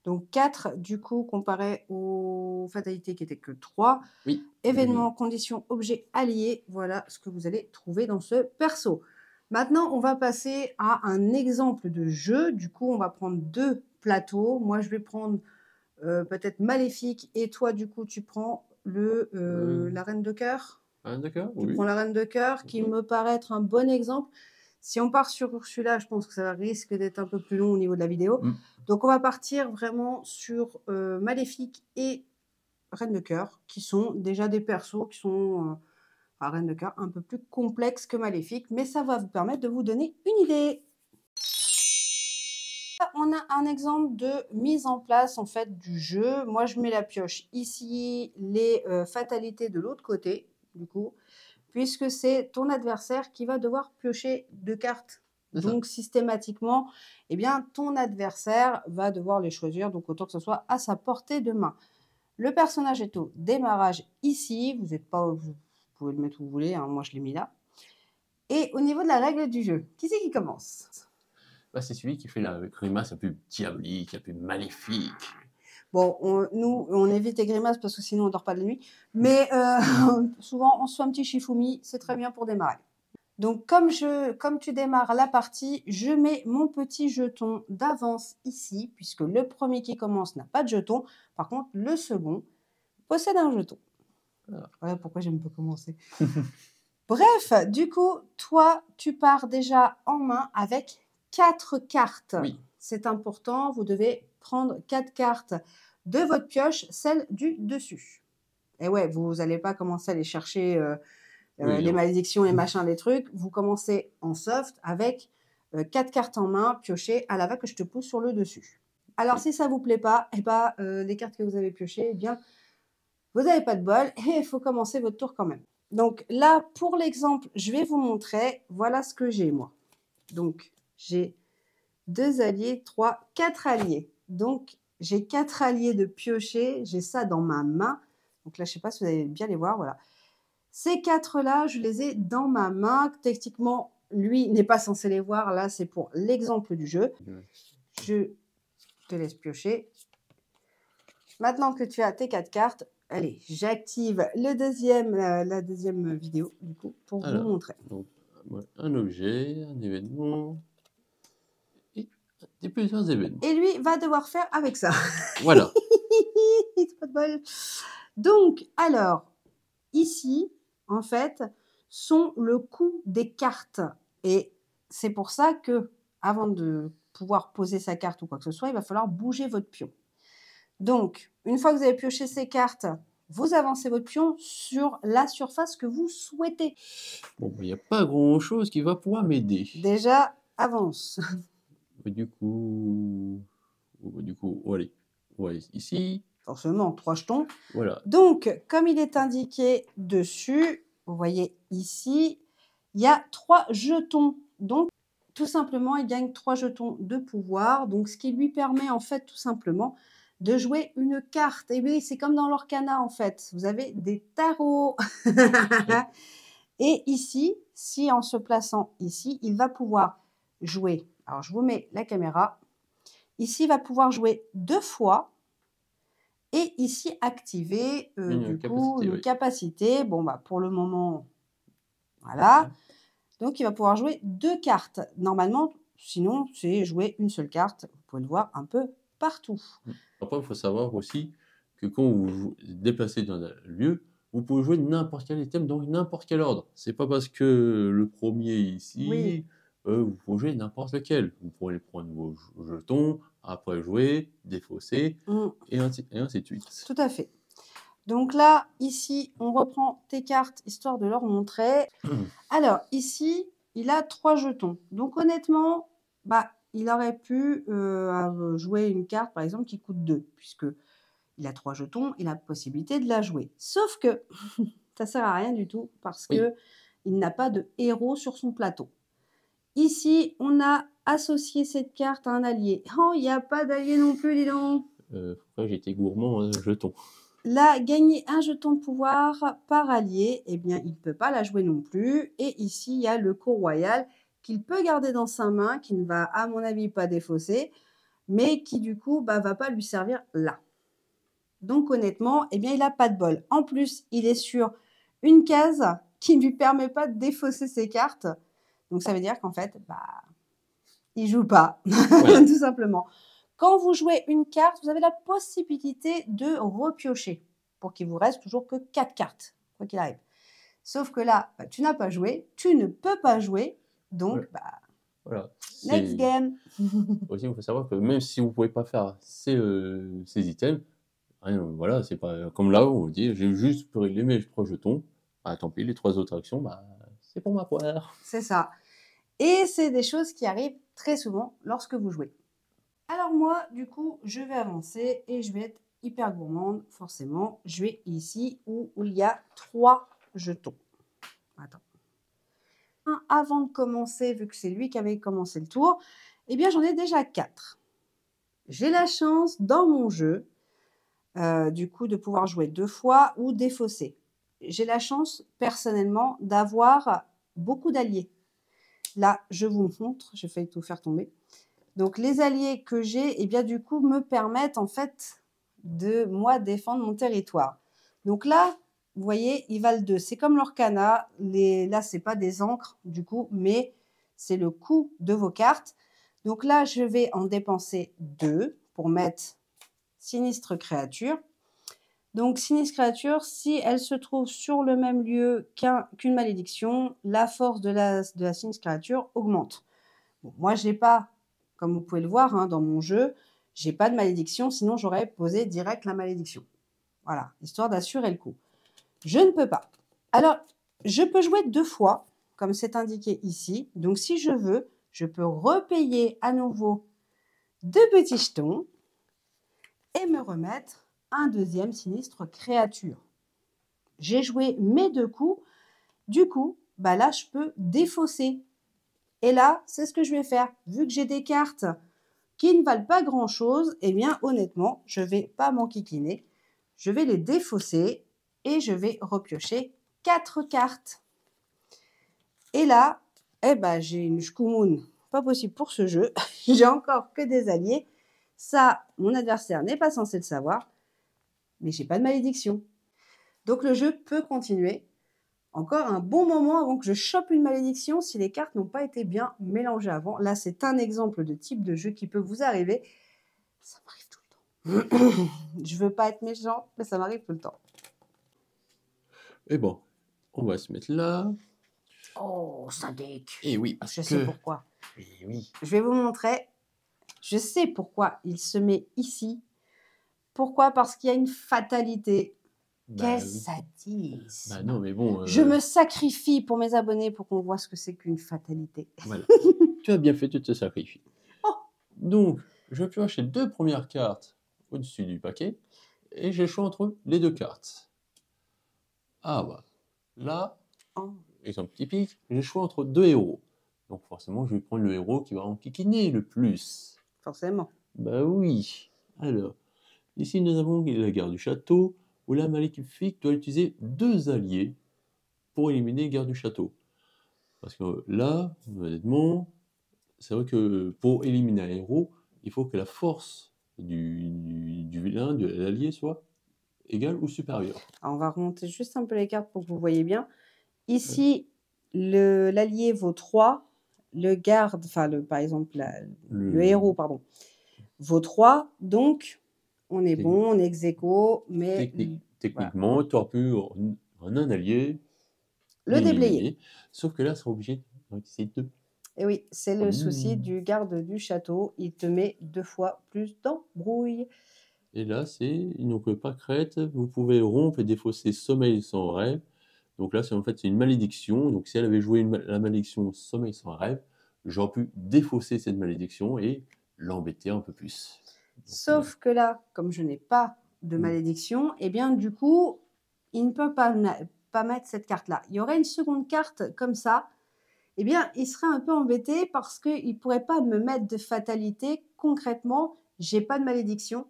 Donc 4 du coup comparé aux fatalités qui n'étaient que 3. Oui. Événements, conditions, objets alliés, voilà ce que vous allez trouver dans ce perso. Maintenant, on va passer à un exemple de jeu. Du coup, on va prendre 2 plateaux. Moi, je vais prendre, peut-être Maléfique et toi, du coup, tu prends la Reine de cœur? Ah d'accord, Tu oui. prends la Reine de cœur qui me paraît être un bon exemple. Si on part sur celui-là, je pense que ça risque d'être un peu plus long au niveau de la vidéo. Mmh. Donc on va partir vraiment sur, Maléfique et Reine de cœur, qui sont déjà des persos qui sont, Reine de cœur un peu plus complexes que Maléfique, mais ça va vous permettre de vous donner une idée. On a un exemple de mise en place en fait du jeu. Moi, je mets la pioche ici, les fatalités de l'autre côté, du coup, puisque c'est ton adversaire qui va devoir piocher 2 cartes. C'est ça. Donc systématiquement, eh bien, ton adversaire va devoir les choisir, donc autant que ce soit à sa portée de main. Le personnage est au démarrage ici, vous êtes pas, vous pouvez le mettre où vous voulez, hein, moi je l'ai mis là. Et au niveau de la règle du jeu, qui c'est qui commence? Bah, c'est celui qui fait la grimace la plus diabolique, la plus maléfique. Bon, nous, on évite les grimaces parce que sinon on dort pas de la nuit. Mais souvent, on se fait un petit Shifumi, c'est très bien pour démarrer. Donc, comme tu démarres la partie, je mets mon petit jeton d'avance ici, puisque le premier qui commence n'a pas de jeton. Par contre, le second possède un jeton. Ah. Voilà pourquoi j'aime pas commencer. Bref, du coup, toi, tu pars déjà en main avec 4 cartes. Oui. C'est important, vous devez prendre 4 cartes de votre pioche, celle du dessus. Et ouais, vous n'allez pas commencer à aller chercher Oui, les non. malédictions et machin, les trucs. Vous commencez en soft avec 4 cartes en main, piochées à la va que je te pousse sur le dessus. Alors, Oui. si ça vous plaît pas, eh ben, les cartes que vous avez piochées, eh bien, vous n'avez pas de bol et il faut commencer votre tour quand même. Donc là, pour l'exemple, je vais vous montrer, voilà ce que j'ai moi. Donc, j'ai 2 alliés, 3, 4 alliés. Donc, j'ai 4 alliés de piocher, j'ai ça dans ma main. Donc là, je ne sais pas si vous allez bien les voir, voilà. Ces 4-là, je les ai dans ma main. Techniquement, lui n'est pas censé les voir. Là, c'est pour l'exemple du jeu. Je te laisse piocher. Maintenant que tu as tes 4 cartes, allez, j'active la deuxième vidéo, du coup, pour vous montrer. Donc, un objet, un événement et plusieurs événements. Et lui va devoir faire avec ça. Voilà. C'est pas de bol. Donc, alors, ici, en fait, sont le coût des cartes. Et c'est pour ça que, avant de pouvoir poser sa carte ou quoi que ce soit, il va falloir bouger votre pion. Donc, une fois que vous avez pioché ces cartes, vous avancez votre pion sur la surface que vous souhaitez. Bon, il n'y a pas grand-chose qui va pouvoir m'aider. Déjà, avance. Du coup, allez, ici. Forcément, 3 jetons. Voilà. Donc, comme il est indiqué dessus, vous voyez ici, il y a 3 jetons. Donc, tout simplement, il gagne 3 jetons de pouvoir. Donc, ce qui lui permet, en fait, tout simplement, de jouer une carte. Et oui, c'est comme dans l'Orcana, en fait. Vous avez des tarots. Et ici, si en se plaçant ici, il va pouvoir jouer. Alors, je vous mets la caméra. Ici, il va pouvoir jouer 2 fois. Et ici, activer, du coup, une capacité. Bon, bah, pour le moment, voilà. Donc, il va pouvoir jouer 2 cartes. Normalement, sinon, c'est jouer une seule carte. Vous pouvez le voir un peu partout. Après, il faut savoir aussi que quand vous vous déplacez dans un lieu, vous pouvez jouer n'importe quel item dans n'importe quel ordre. C'est pas parce que le premier ici, Oui. vous pouvez jouer n'importe lequel. Vous pourrez prendre vos jetons, après jouer, défausser, et ainsi de suite. Tout à fait. Donc là, ici, on reprend tes cartes, histoire de leur montrer. Alors, ici, il a 3 jetons. Donc honnêtement, bah, il aurait pu jouer une carte, par exemple, qui coûte 2, puisque il a 3 jetons, il a la possibilité de la jouer. Sauf que ça sert à rien du tout, parce que il n'a pas de héros sur son plateau. Ici, on a associé cette carte à un allié. Oh, il n'y a pas d'allié non plus, dis donc. Pourquoi j'ai été gourmand en jetons. Là, gagner un jeton de pouvoir par allié, eh bien, il ne peut pas la jouer non plus. Et ici, il y a le cours royal qu'il peut garder dans sa main, qui ne va, à mon avis, pas défausser, mais qui, du coup, bah, va pas lui servir là. Donc, honnêtement, eh bien, il n'a pas de bol. En plus, il est sur une case qui ne lui permet pas de défausser ses cartes. Donc ça veut dire qu'en fait, bah, il joue pas, Voilà. tout simplement. Quand vous jouez une carte, vous avez la possibilité de repiocher pour qu'il vous reste toujours que 4 cartes, quoi qu'il arrive. Sauf que là, bah, tu n'as pas joué, tu ne peux pas jouer, donc Ouais. bah, Voilà. next game. Aussi, il faut savoir que même si vous ne pouvez pas faire ces items, hein, voilà, c'est pas comme là où on dit j'ai juste pu régler mes 3 jetons. Ah, tant pis, les 3 autres actions, bah, c'est pour ma poire. C'est ça. Et c'est des choses qui arrivent très souvent lorsque vous jouez. Alors moi, du coup, je vais avancer et je vais être hyper gourmande, forcément. Je vais ici où il y a 3 jetons. Attends. Avant de commencer, vu que c'est lui qui avait commencé le tour, eh bien j'en ai déjà 4. J'ai la chance dans mon jeu, du coup, de pouvoir jouer 2 fois ou défausser. J'ai la chance, personnellement, d'avoir beaucoup d'alliés. Là, je vous montre, j'ai failli tout faire tomber. Donc, les alliés que j'ai, eh bien, du coup, me permettent, en fait, de, moi, défendre mon territoire. Donc là, vous voyez, ils valent 2. C'est comme l'Orcana. Là, ce n'est pas des encres, du coup, mais c'est le coût de vos cartes. Donc là, je vais en dépenser 2 pour mettre sinistre créature. Donc, sinistre créature, si elle se trouve sur le même lieu qu'une malédiction, la force de la sinistre créature augmente. Bon, moi, je n'ai pas, comme vous pouvez le voir hein, dans mon jeu, j'ai pas de malédiction, sinon j'aurais posé direct la malédiction. Voilà, histoire d'assurer le coup. Je ne peux pas. Alors, je peux jouer 2 fois, comme c'est indiqué ici. Donc, si je veux, je peux repayer à nouveau 2 petits jetons et me remettre un deuxième sinistre créature. J'ai joué mes 2 coups. Du coup, bah là, je peux défausser. Et là, c'est ce que je vais faire. Vu que j'ai des cartes qui ne valent pas grand-chose, eh bien, honnêtement, je ne vais pas m'enquiquiner. Je vais les défausser et je vais repiocher 4 cartes. Et là, eh ben, j'ai une Shkumun pas possible pour ce jeu. J'ai encore que des alliés. Ça, mon adversaire n'est pas censé le savoir, mais j'ai pas de malédiction. Donc le jeu peut continuer encore un bon moment avant que je chope une malédiction si les cartes n'ont pas été bien mélangées avant. Là, c'est un exemple de type de jeu qui peut vous arriver. Ça m'arrive tout le temps. Je veux pas être méchant, mais ça m'arrive tout le temps. Et bon, on va se mettre là. Oh, Sadiq. Et oui, parce Je que... sais pourquoi. Et oui. Je vais vous montrer. Je sais pourquoi il se met ici. Pourquoi? Parce qu'il y a une fatalité. Bah, Quel oui. sadisme. Bah non, mais bon... Je me sacrifie pour mes abonnés pour qu'on voit ce que c'est qu'une fatalité. Voilà. Tu as bien fait, tu te sacrifies. Oh. Donc, je pioche les 2 premières cartes au-dessus du paquet et j'ai le choix entre les 2 cartes. Ah bah, là, exemple typique, j'ai le choix entre 2 héros. Donc forcément, je vais prendre le héros qui va enquiquiner le plus. Forcément. Bah oui. Alors, ici nous avons la garde du château, où la maléfique doit utiliser 2 alliés pour éliminer les gardes du château. Parce que là, honnêtement, c'est vrai que pour éliminer un héros, il faut que la force du vilain, de l'allié, soit égale ou supérieure. Alors, on va remonter juste un peu les cartes pour que vous voyez bien. Ici, l'allié vaut 3. Le garde, enfin, par exemple, le héros, pardon, vaut 3. Donc, on est bon, on est ex aequo, mais... Techniquement, voilà. Tu aurais pu, en un allié, le déblayer. Sauf que là, ça sera obligé d'utiliser 2. Et oui, c'est le souci du garde du château. Il te met 2 fois plus d'embrouille. Et là, il ne peut pas crête. Vous pouvez rompre et défausser sommeil sans rêve. Donc là, c'est une malédiction. Donc si elle avait joué la malédiction sommeil sans rêve, j'aurais pu défausser cette malédiction et l'embêter un peu plus. Donc, sauf que là, comme je n'ai pas de malédiction, eh bien du coup, il ne peut pas mettre cette carte-là. Il y aurait une seconde carte comme ça. Eh bien, il serait un peu embêté parce qu'il ne pourrait pas me mettre de fatalité. Concrètement, je n'ai pas de malédiction.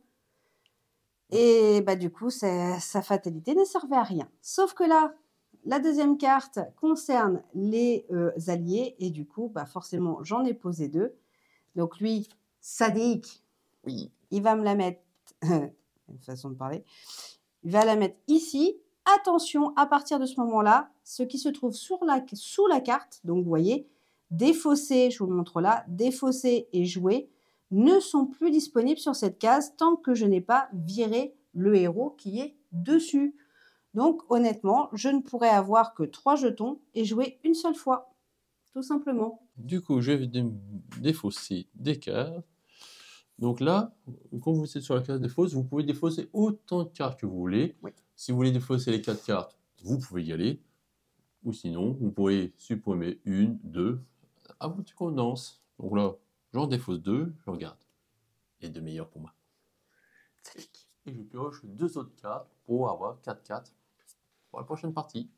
Et bah, du coup, sa fatalité ne servait à rien. Sauf que là, la deuxième carte concerne les alliés. Et du coup, bah, forcément, j'en ai posé 2. Donc lui, Sadiq, oui, il va me la mettre... une façon de parler. Il va la mettre ici. Attention, à partir de ce moment-là, ce qui se trouve sous la carte, donc vous voyez, défausser, je vous le montre là, défausser et jouer ne sont plus disponibles sur cette case tant que je n'ai pas viré le héros qui est dessus. Donc honnêtement, je ne pourrais avoir que 3 jetons et jouer une seule fois, tout simplement. Du coup, je vais défausser des cartes. Donc là, quand vous êtes sur la case défausse, vous pouvez défausser autant de cartes que vous voulez. Oui. Si vous voulez défausser les 4 cartes, vous pouvez y aller. Ou sinon, vous pouvez supprimer une, deux, à votre convenance. Donc là, j'en défausse 2, je regarde. Les 2 meilleurs pour moi. Et je pioche 2 autres cartes pour avoir 4-4 pour la prochaine partie.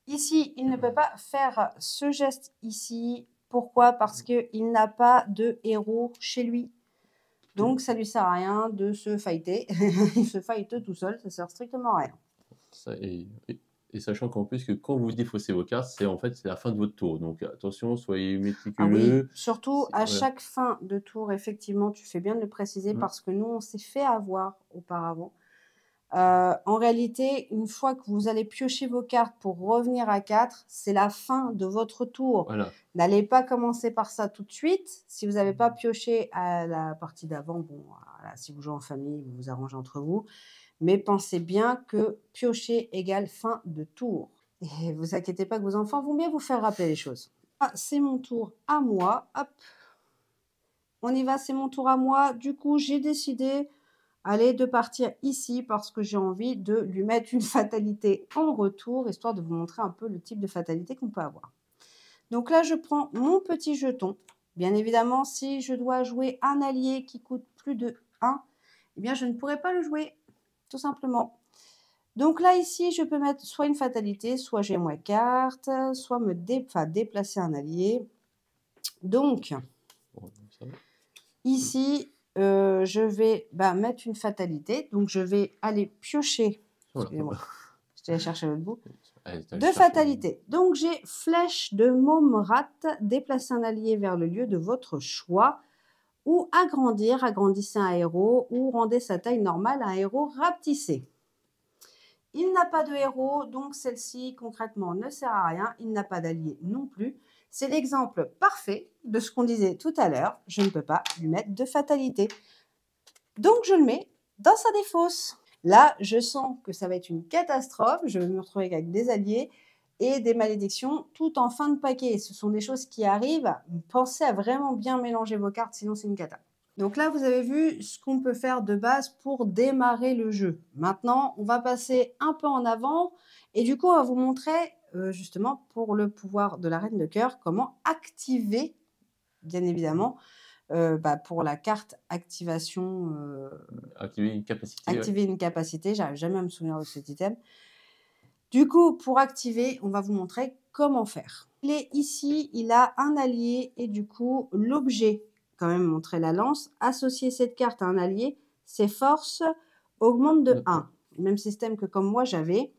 Ici, il ne peut pas faire ce geste ici. Pourquoi? Parce qu'il n'a pas de héros chez lui. Donc, ça lui sert à rien de se fighter. Il se fight tout seul, ça sert strictement à rien. Ça, et sachant qu'en plus que quand vous défaussez vos cartes, c'est en fait c'est la fin de votre tour. Donc attention, soyez méticuleux. Ah oui, surtout à Voilà. chaque fin de tour, effectivement, tu fais bien de le préciser parce que nous, on s'est fait avoir auparavant. En réalité, une fois que vous allez piocher vos cartes pour revenir à 4, c'est la fin de votre tour. Voilà. N'allez pas commencer par ça tout de suite. Si vous n'avez pas pioché à la partie d'avant, bon, voilà, si vous jouez en famille, vous vous arrangez entre vous. Mais pensez bien que piocher égale fin de tour. Et vous inquiétez pas que vos enfants vont bien vous faire rappeler les choses. Ah, c'est mon tour à moi. Hop. On y va, c'est mon tour à moi. Du coup, j'ai décidé de partir ici parce que j'ai envie de lui mettre une fatalité en retour, histoire de vous montrer un peu le type de fatalité qu'on peut avoir. Donc là, je prends mon petit jeton. Bien évidemment, si je dois jouer un allié qui coûte plus de 1, eh bien, je ne pourrai pas le jouer, tout simplement. Donc là, ici, je peux mettre soit une fatalité, soit j'ai moins carte, soit déplacer un allié. Donc, ici, je vais mettre une fatalité. Donc, je vais aller piocher. Excusez-moi, je vais chercher l'autre bout. De fatalité. Donc, j'ai flèche de môme rat, déplacer un allié vers le lieu de votre choix, ou agrandir, agrandissez un héros, ou rendez sa taille normale à un héros rapetissé. Il n'a pas de héros, donc celle-ci concrètement ne sert à rien. Il n'a pas d'allié non plus. C'est l'exemple parfait de ce qu'on disait tout à l'heure. Je ne peux pas lui mettre de fatalité. Donc, je le mets dans sa défausse. Là, je sens que ça va être une catastrophe. Je vais me retrouver avec des alliés et des malédictions tout en fin de paquet. Ce sont des choses qui arrivent. Pensez à vraiment bien mélanger vos cartes, sinon c'est une cata. Donc là, vous avez vu ce qu'on peut faire de base pour démarrer le jeu. Maintenant, on va passer un peu en avant et du coup, on va vous montrer justement pour le pouvoir de la reine de cœur comment activer, bien évidemment, pour la carte activation. Activer une capacité. Activer une capacité, j'arrive jamais à me souvenir de cet item. Du coup, pour activer, on va vous montrer comment faire. Il est ici, il a un allié et du coup, l'objet, quand même montrer la lance, associer cette carte à un allié, ses forces augmentent de 1. Même système que comme moi j'avais.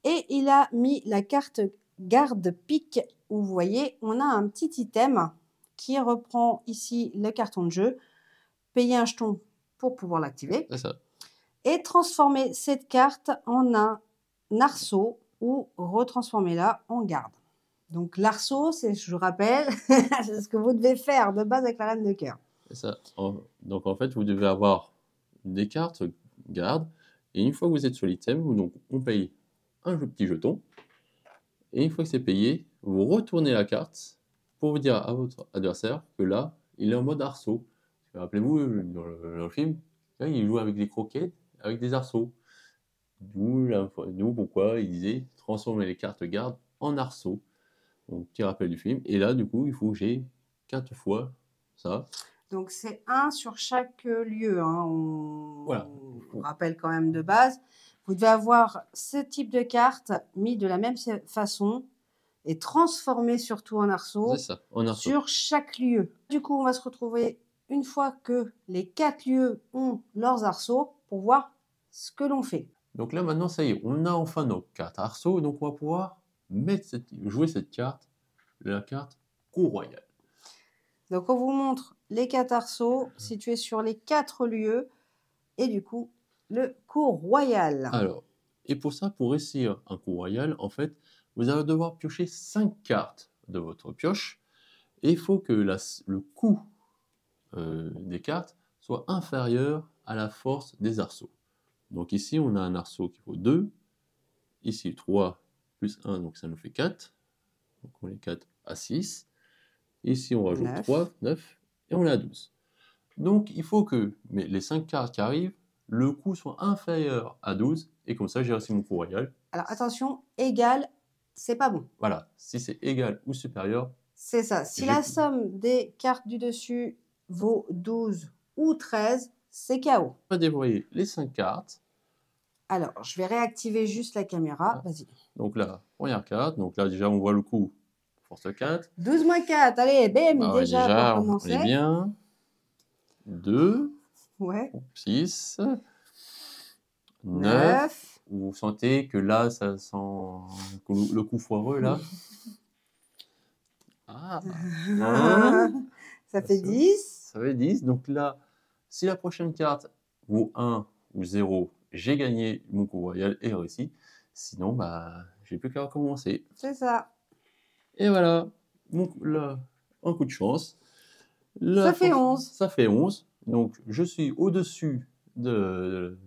Et il a mis la carte garde-pique où vous voyez, on a un petit item qui reprend ici le carton de jeu, payer un jeton pour pouvoir l'activer. C'est ça. Et transformer cette carte en un arceau ou retransformer-la en garde. Donc l'arceau, c'est, je vous rappelle, c'est ce que vous devez faire de base avec la reine de cœur. C'est ça. Donc en fait, vous devez avoir des cartes garde. Et une fois que vous êtes sur l'item, donc on paye un petit jeton. Et une fois que c'est payé, vous retournez la carte pour vous dire à votre adversaire que là, il est en mode arceau. Rappelez-vous, dans le film, il joue avec des croquettes, avec des arceaux. D'où pourquoi il disait transformer les cartes garde en arceaux. Donc, petit rappel du film. Et là, du coup, il faut que j'ai 4 fois ça. Donc, c'est 1 sur chaque lieu. Hein. Voilà. On rappelle quand même de base. Vous devez avoir ce type de carte mis de la même façon et transformé surtout en arceau, ça, en arceau sur chaque lieu. Du coup, on va se retrouver une fois que les 4 lieux ont leurs arceaux pour voir ce que l'on fait. Donc là, maintenant, ça y est, on a enfin nos cartes arceaux. Donc, on va pouvoir jouer cette carte, la carte cour royale. Donc, on vous montre les 4 arceaux situés sur les 4 lieux et du coup, le cours royal. Alors, et pour ça, pour réussir un cours royal, en fait, vous allez devoir piocher 5 cartes de votre pioche. Et il faut que le coût des cartes soit inférieur à la force des arceaux. Donc ici, on a un arceau qui vaut 2. Ici, 3 plus 1, donc ça nous fait 4. Donc on est 4 à 6. Ici, on rajoute 9. 3, 9. Et on est à 12. Donc il faut que les 5 cartes qui arrivent, le coût soit inférieur à 12. Et comme ça, j'ai réussi mon coup royal. Alors attention, égal, c'est pas bon. Voilà, si c'est égal ou supérieur. C'est ça. Si la somme des cartes du dessus vaut 12 ou 13, c'est KO. On va dévoyer les 5 cartes. Alors, je vais réactiver juste la caméra. Vas-y. Donc là, première carte. Donc là, déjà, on voit le coup. Force 4. 12 moins 4. Allez, bam, Bah ouais, déjà, pour commencer. On est bien. 2. Ouais. 6. 9. Vous sentez que là, ça sent le coup foireux, là. Ah. Ça fait 10. Ça fait 10. Donc là, si la prochaine carte vaut 1 ou 0, j'ai gagné mon coup royal et réussi. Sinon, bah, j'ai plus qu'à recommencer. C'est ça. Et voilà. Donc là, un coup de chance. Ça fait 11. Ça fait 11. Donc, je suis au-dessus de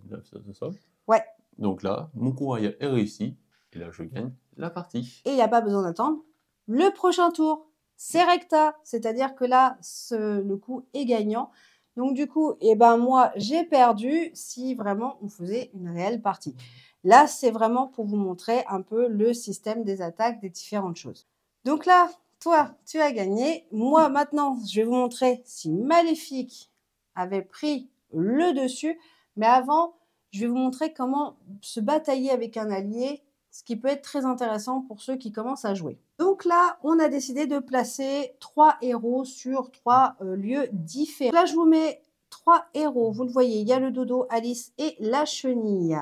ça. Ouais. Donc là, mon coup royal est réussi. Et là, je gagne la partie. Et il n'y a pas besoin d'attendre le prochain tour. C'est recta. C'est-à-dire que là, le coup est gagnant. Donc du coup, eh ben, moi, j'ai perdu si vraiment on faisait une réelle partie. Là, c'est vraiment pour vous montrer un peu le système des attaques, des différentes choses. Donc là, toi, tu as gagné. Moi, maintenant, je vais vous montrer si Maléfique avait pris le dessus. Mais avant, je vais vous montrer comment se batailler avec un allié, ce qui peut être très intéressant pour ceux qui commencent à jouer. Donc là, on a décidé de placer 3 héros sur 3 lieux différents. Là, je vous mets 3 héros. Vous le voyez, il y a le dodo, Alice et la chenille.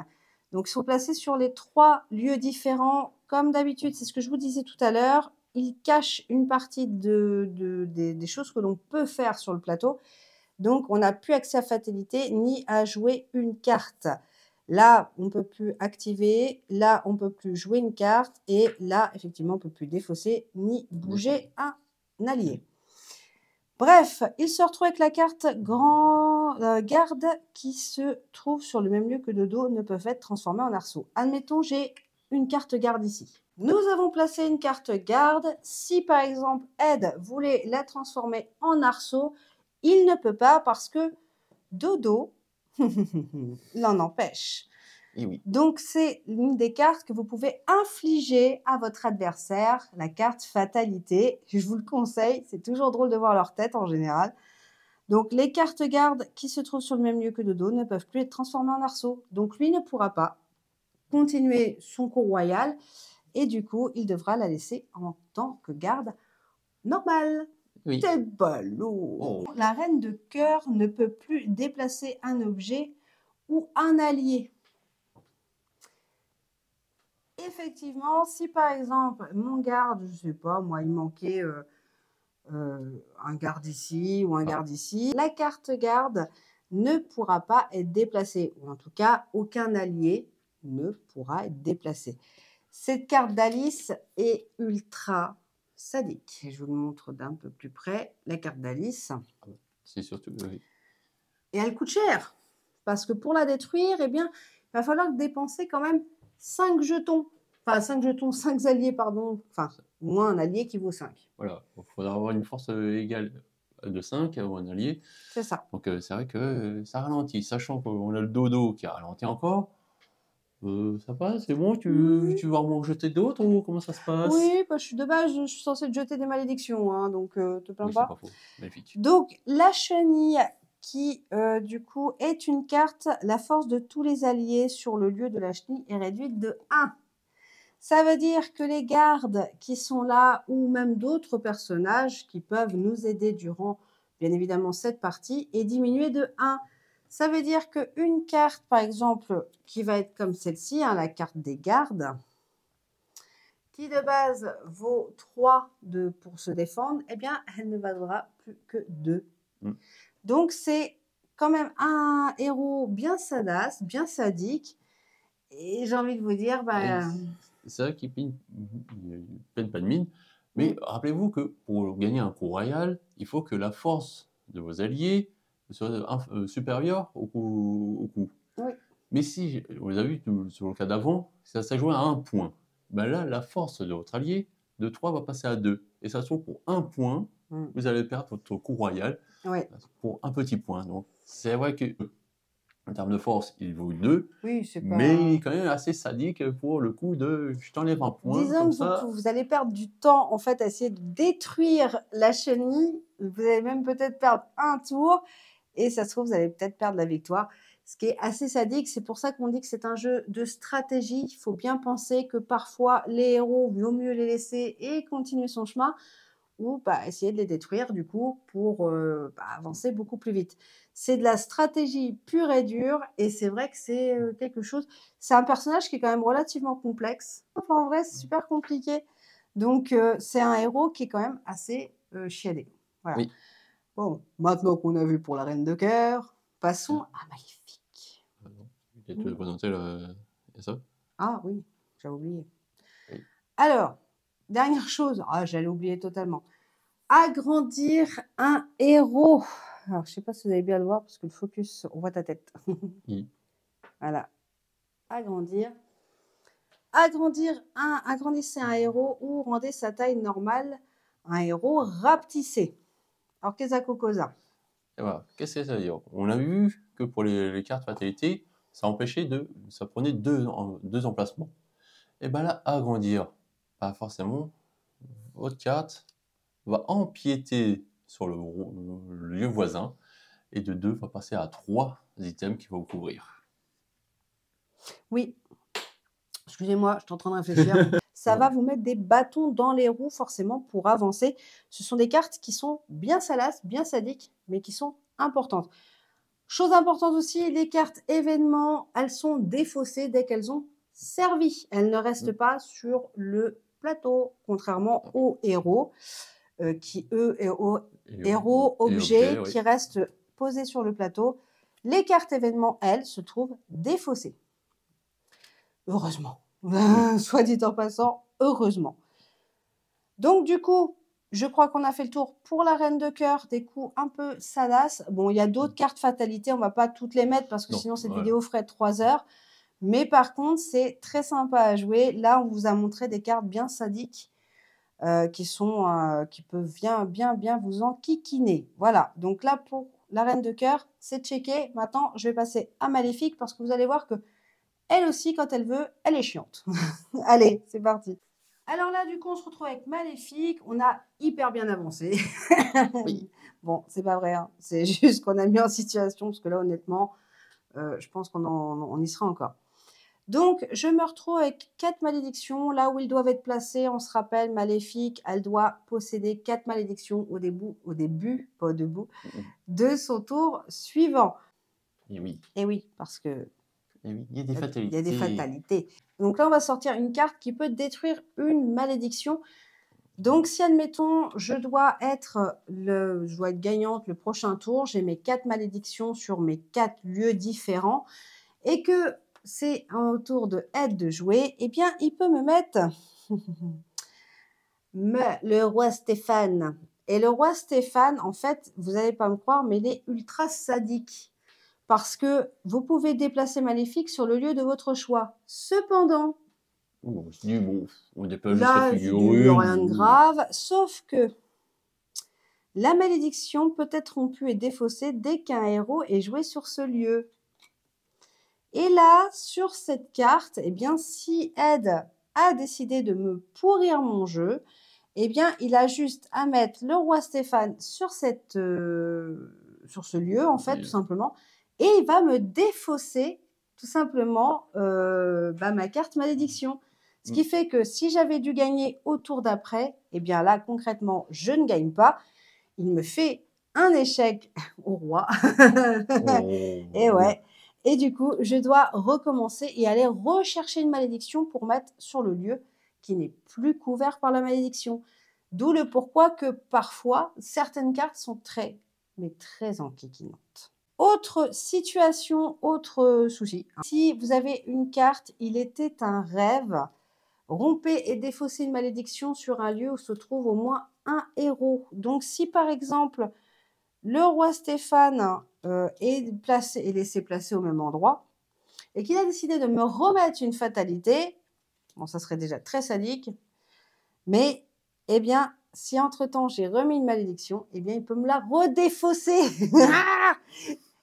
Donc, ils sont placés sur les 3 lieux différents. Comme d'habitude, c'est ce que je vous disais tout à l'heure. Ils cachent une partie des choses que l'on peut faire sur le plateau. Donc, on n'a plus accès à fatalité ni à jouer une carte. Là, on ne peut plus activer. Là, on ne peut plus jouer une carte. Et là, effectivement, on ne peut plus défausser ni bouger un allié. Bref, il se retrouve avec la carte garde qui se trouve sur le même lieu que dodo ne peuvent être transformés en arceaux. Admettons, j'ai une carte garde ici. Nous avons placé une carte garde. Si par exemple, Ed voulait la transformer en arceau, il ne peut pas parce que dodo l'en empêche. Et oui. Donc, c'est une des cartes que vous pouvez infliger à votre adversaire, la carte fatalité. Je vous le conseille, c'est toujours drôle de voir leur tête en général. Donc, les cartes garde qui se trouvent sur le même lieu que dodo ne peuvent plus être transformées en arceaux. Donc, lui ne pourra pas continuer son cours royal et du coup, il devra la laisser en tant que garde normale. Oui. C'est ballot. Oh. La reine de cœur ne peut plus déplacer un objet ou un allié. Effectivement, si par exemple, mon garde, je sais pas, moi, il manquait un garde ici ou un garde ici, la carte garde ne pourra pas être déplacée, ou en tout cas, aucun allié ne pourra être déplacé. Cette carte d'Alice est ultra sadique. Et je vous le montre d'un peu plus près, la carte d'Alice. C'est surtout... Oui. Et elle coûte cher, parce que pour la détruire, eh bien, il va falloir dépenser quand même 5 jetons. Enfin, 5 jetons, 5 alliés, pardon. Enfin, au moins un allié qui vaut 5. Voilà, il faudra avoir une force égale de 5 ou un allié. C'est ça. Donc c'est vrai que ça ralentit, sachant qu'on a le dodo qui ralentit encore. Ça passe, c'est bon, tu vas en jeter d'autres ou comment ça se passe? Oui, bah, de base, je suis censée te jeter des malédictions, hein, donc te plains Oui, pas. c'est pas faux, magnifique. Donc, la chenille qui, du coup, est une carte, la force de tous les alliés sur le lieu de la chenille est réduite de 1. Ça veut dire que les gardes qui sont là, ou même d'autres personnages qui peuvent nous aider durant, bien évidemment, cette partie, est diminuée de 1. Ça veut dire qu'une carte, par exemple, qui va être comme celle-ci, hein, la carte des gardes, qui de base vaut 3 pour se défendre, eh bien, elle ne vaudra plus que 2. Donc, c'est quand même un héros bien sadasse, bien sadique. Et j'ai envie de vous dire... C'est vrai qu'il peine pas de mine, Mais rappelez-vous que pour gagner un coup royal, il faut que la force de vos alliés soit supérieure au coup. Oui. Mais si, vous avez vu sur le cas d'avant, ça s'est joué à 1 point. Ben là, la force de votre allié de 3 va passer à 2. Et ça se trouve pour 1 point, vous allez perdre votre coup royal pour un petit point. Donc c'est vrai que en termes de force, il vaut 2, Oui, c'est mais il est pas... quand même assez sadique pour le coup de je t'enlève un point, Disons comme que ça. vous allez perdre du temps en fait à essayer de détruire la chenille. Vous allez même peut-être perdre un tour et ça se trouve, vous allez peut-être perdre la victoire. Ce qui est assez sadique, c'est pour ça qu'on dit que c'est un jeu de stratégie. Il faut bien penser que parfois les héros, il vaut mieux les laisser et continuer son chemin ou essayer de les détruire du coup pour avancer beaucoup plus vite. C'est de la stratégie pure et dure et c'est vrai que c'est quelque chose... C'est un personnage qui est quand même relativement complexe. Enfin, en vrai, c'est super compliqué. Donc, c'est un héros qui est quand même assez chiadé. Voilà. Oui. Bon, maintenant qu'on a vu pour la Reine de Cœur, passons à Maléfique. Tu veux présenter ça? Ah oui, j'ai oublié. Oui. Alors, dernière chose, j'allais oublier totalement. Agrandir un héros. Alors, je ne sais pas si vous allez bien le voir parce que le focus, on voit ta tête. Oui. Voilà. Agrandir. Agrandissez un héros ou rendez sa taille normale. Un héros rapetissé. Alors, qu'est-ce que ça cause? Et voilà. Qu'est-ce que ça veut dire? On a vu que pour les cartes fatalité, ça prenait deux emplacements. Et bien là, agrandir, pas forcément, votre carte va empiéter sur le lieu voisin et de 2 va passer à 3 items qui vont vous couvrir. Oui. Excusez-moi, je suis en train de réfléchir. Ça va vous mettre des bâtons dans les roues forcément pour avancer. Ce sont des cartes qui sont bien salaces, bien sadiques, mais qui sont importantes. Chose importante aussi, les cartes événements, elles sont défaussées dès qu'elles ont servi. Elles ne restent pas sur le plateau, contrairement aux héros, héros, objets qui restent posés sur le plateau. Les cartes événements, elles, se trouvent défaussées. Heureusement. Soit dit en passant, heureusement. Donc, du coup, je crois qu'on a fait le tour pour la Reine de Cœur, des coups un peu salaces. Bon, il y a d'autres cartes fatalité, on ne va pas toutes les mettre parce que sinon cette vidéo ferait 3 heures. Mais par contre, c'est très sympa à jouer. Là, on vous a montré des cartes bien sadiques qui peuvent bien vous enquiquiner. Voilà, donc là, pour la Reine de Cœur, c'est checké. Maintenant, je vais passer à Maléfique parce que vous allez voir que elle aussi, quand elle veut, elle est chiante. Allez, c'est parti. Alors là, du coup, on se retrouve avec Maléfique. On a hyper bien avancé. Oui. Bon, c'est pas vrai. Hein. C'est juste qu'on a mis en situation, parce que là, honnêtement, je pense qu'on y sera encore. Donc, je me retrouve avec 4 malédictions. Là où ils doivent être placés, on se rappelle, Maléfique, elle doit posséder 4 malédictions au début, pas au debout, de son tour suivant. Et oui. Et oui, parce que Et oui, il y a des fatalités. Il y a des fatalités. Donc là, on va sortir une carte qui peut détruire une malédiction. Donc, si, admettons, je dois être gagnante le prochain tour, j'ai mes 4 malédictions sur mes 4 lieux différents, et que c'est au tour de Ed de jouer, eh bien, il peut me mettre le roi Stéphane. Et le roi Stéphane, en fait, vous n'allez pas me croire, mais il est ultra sadique. Parce que vous pouvez déplacer Maléfique sur le lieu de votre choix. Cependant, on n'est pas là, juste je dis rien de grave, sauf que la malédiction peut être rompue et défaussée dès qu'un héros est joué sur ce lieu. Et là, sur cette carte, eh bien, si Ed a décidé de me pourrir mon jeu, eh bien, il a juste à mettre le roi Stéphane sur ce lieu, en fait, tout simplement, et il va me défausser, tout simplement, ma carte malédiction. Ce qui fait que si j'avais dû gagner au tour d'après, eh bien là, concrètement, je ne gagne pas. Il me fait un échec au roi. Et ouais. Et du coup, je dois recommencer et aller rechercher une malédiction pour mettre sur le lieu qui n'est plus couvert par la malédiction. D'où le pourquoi que parfois, certaines cartes sont très, mais très enquiquinantes. Autre situation, autre souci. Si vous avez une carte, il était un rêve, Rompez et défaussez une malédiction sur un lieu où se trouve au moins un héros. Donc, si par exemple, le roi Stéphane est placé et laissé placer au même endroit et qu'il a décidé de me remettre une fatalité, bon, ça serait déjà très sadique, mais, eh bien, si entre-temps j'ai remis une malédiction, eh bien, il peut me la redéfausser.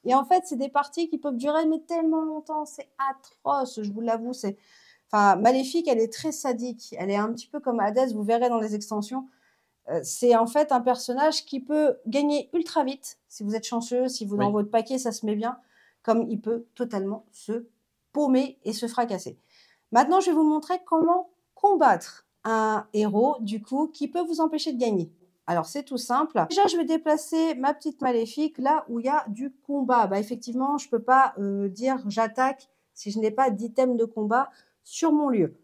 Et en fait, c'est des parties qui peuvent durer mais tellement longtemps, c'est atroce, je vous l'avoue. Enfin, Maléfique, elle est très sadique. Elle est un petit peu comme Hadès, vous verrez dans les extensions. C'est en fait un personnage qui peut gagner ultra vite, si vous êtes chanceux, si vous dans votre paquet, ça se met bien, comme il peut totalement se paumer et se fracasser. Maintenant, je vais vous montrer comment combattre un héros, du coup, qui peut vous empêcher de gagner. Alors, c'est tout simple. Déjà, je vais déplacer ma petite Maléfique là où il y a du combat. Bah, effectivement, je ne peux pas dire j'attaque si je n'ai pas d'item de combat sur mon lieu.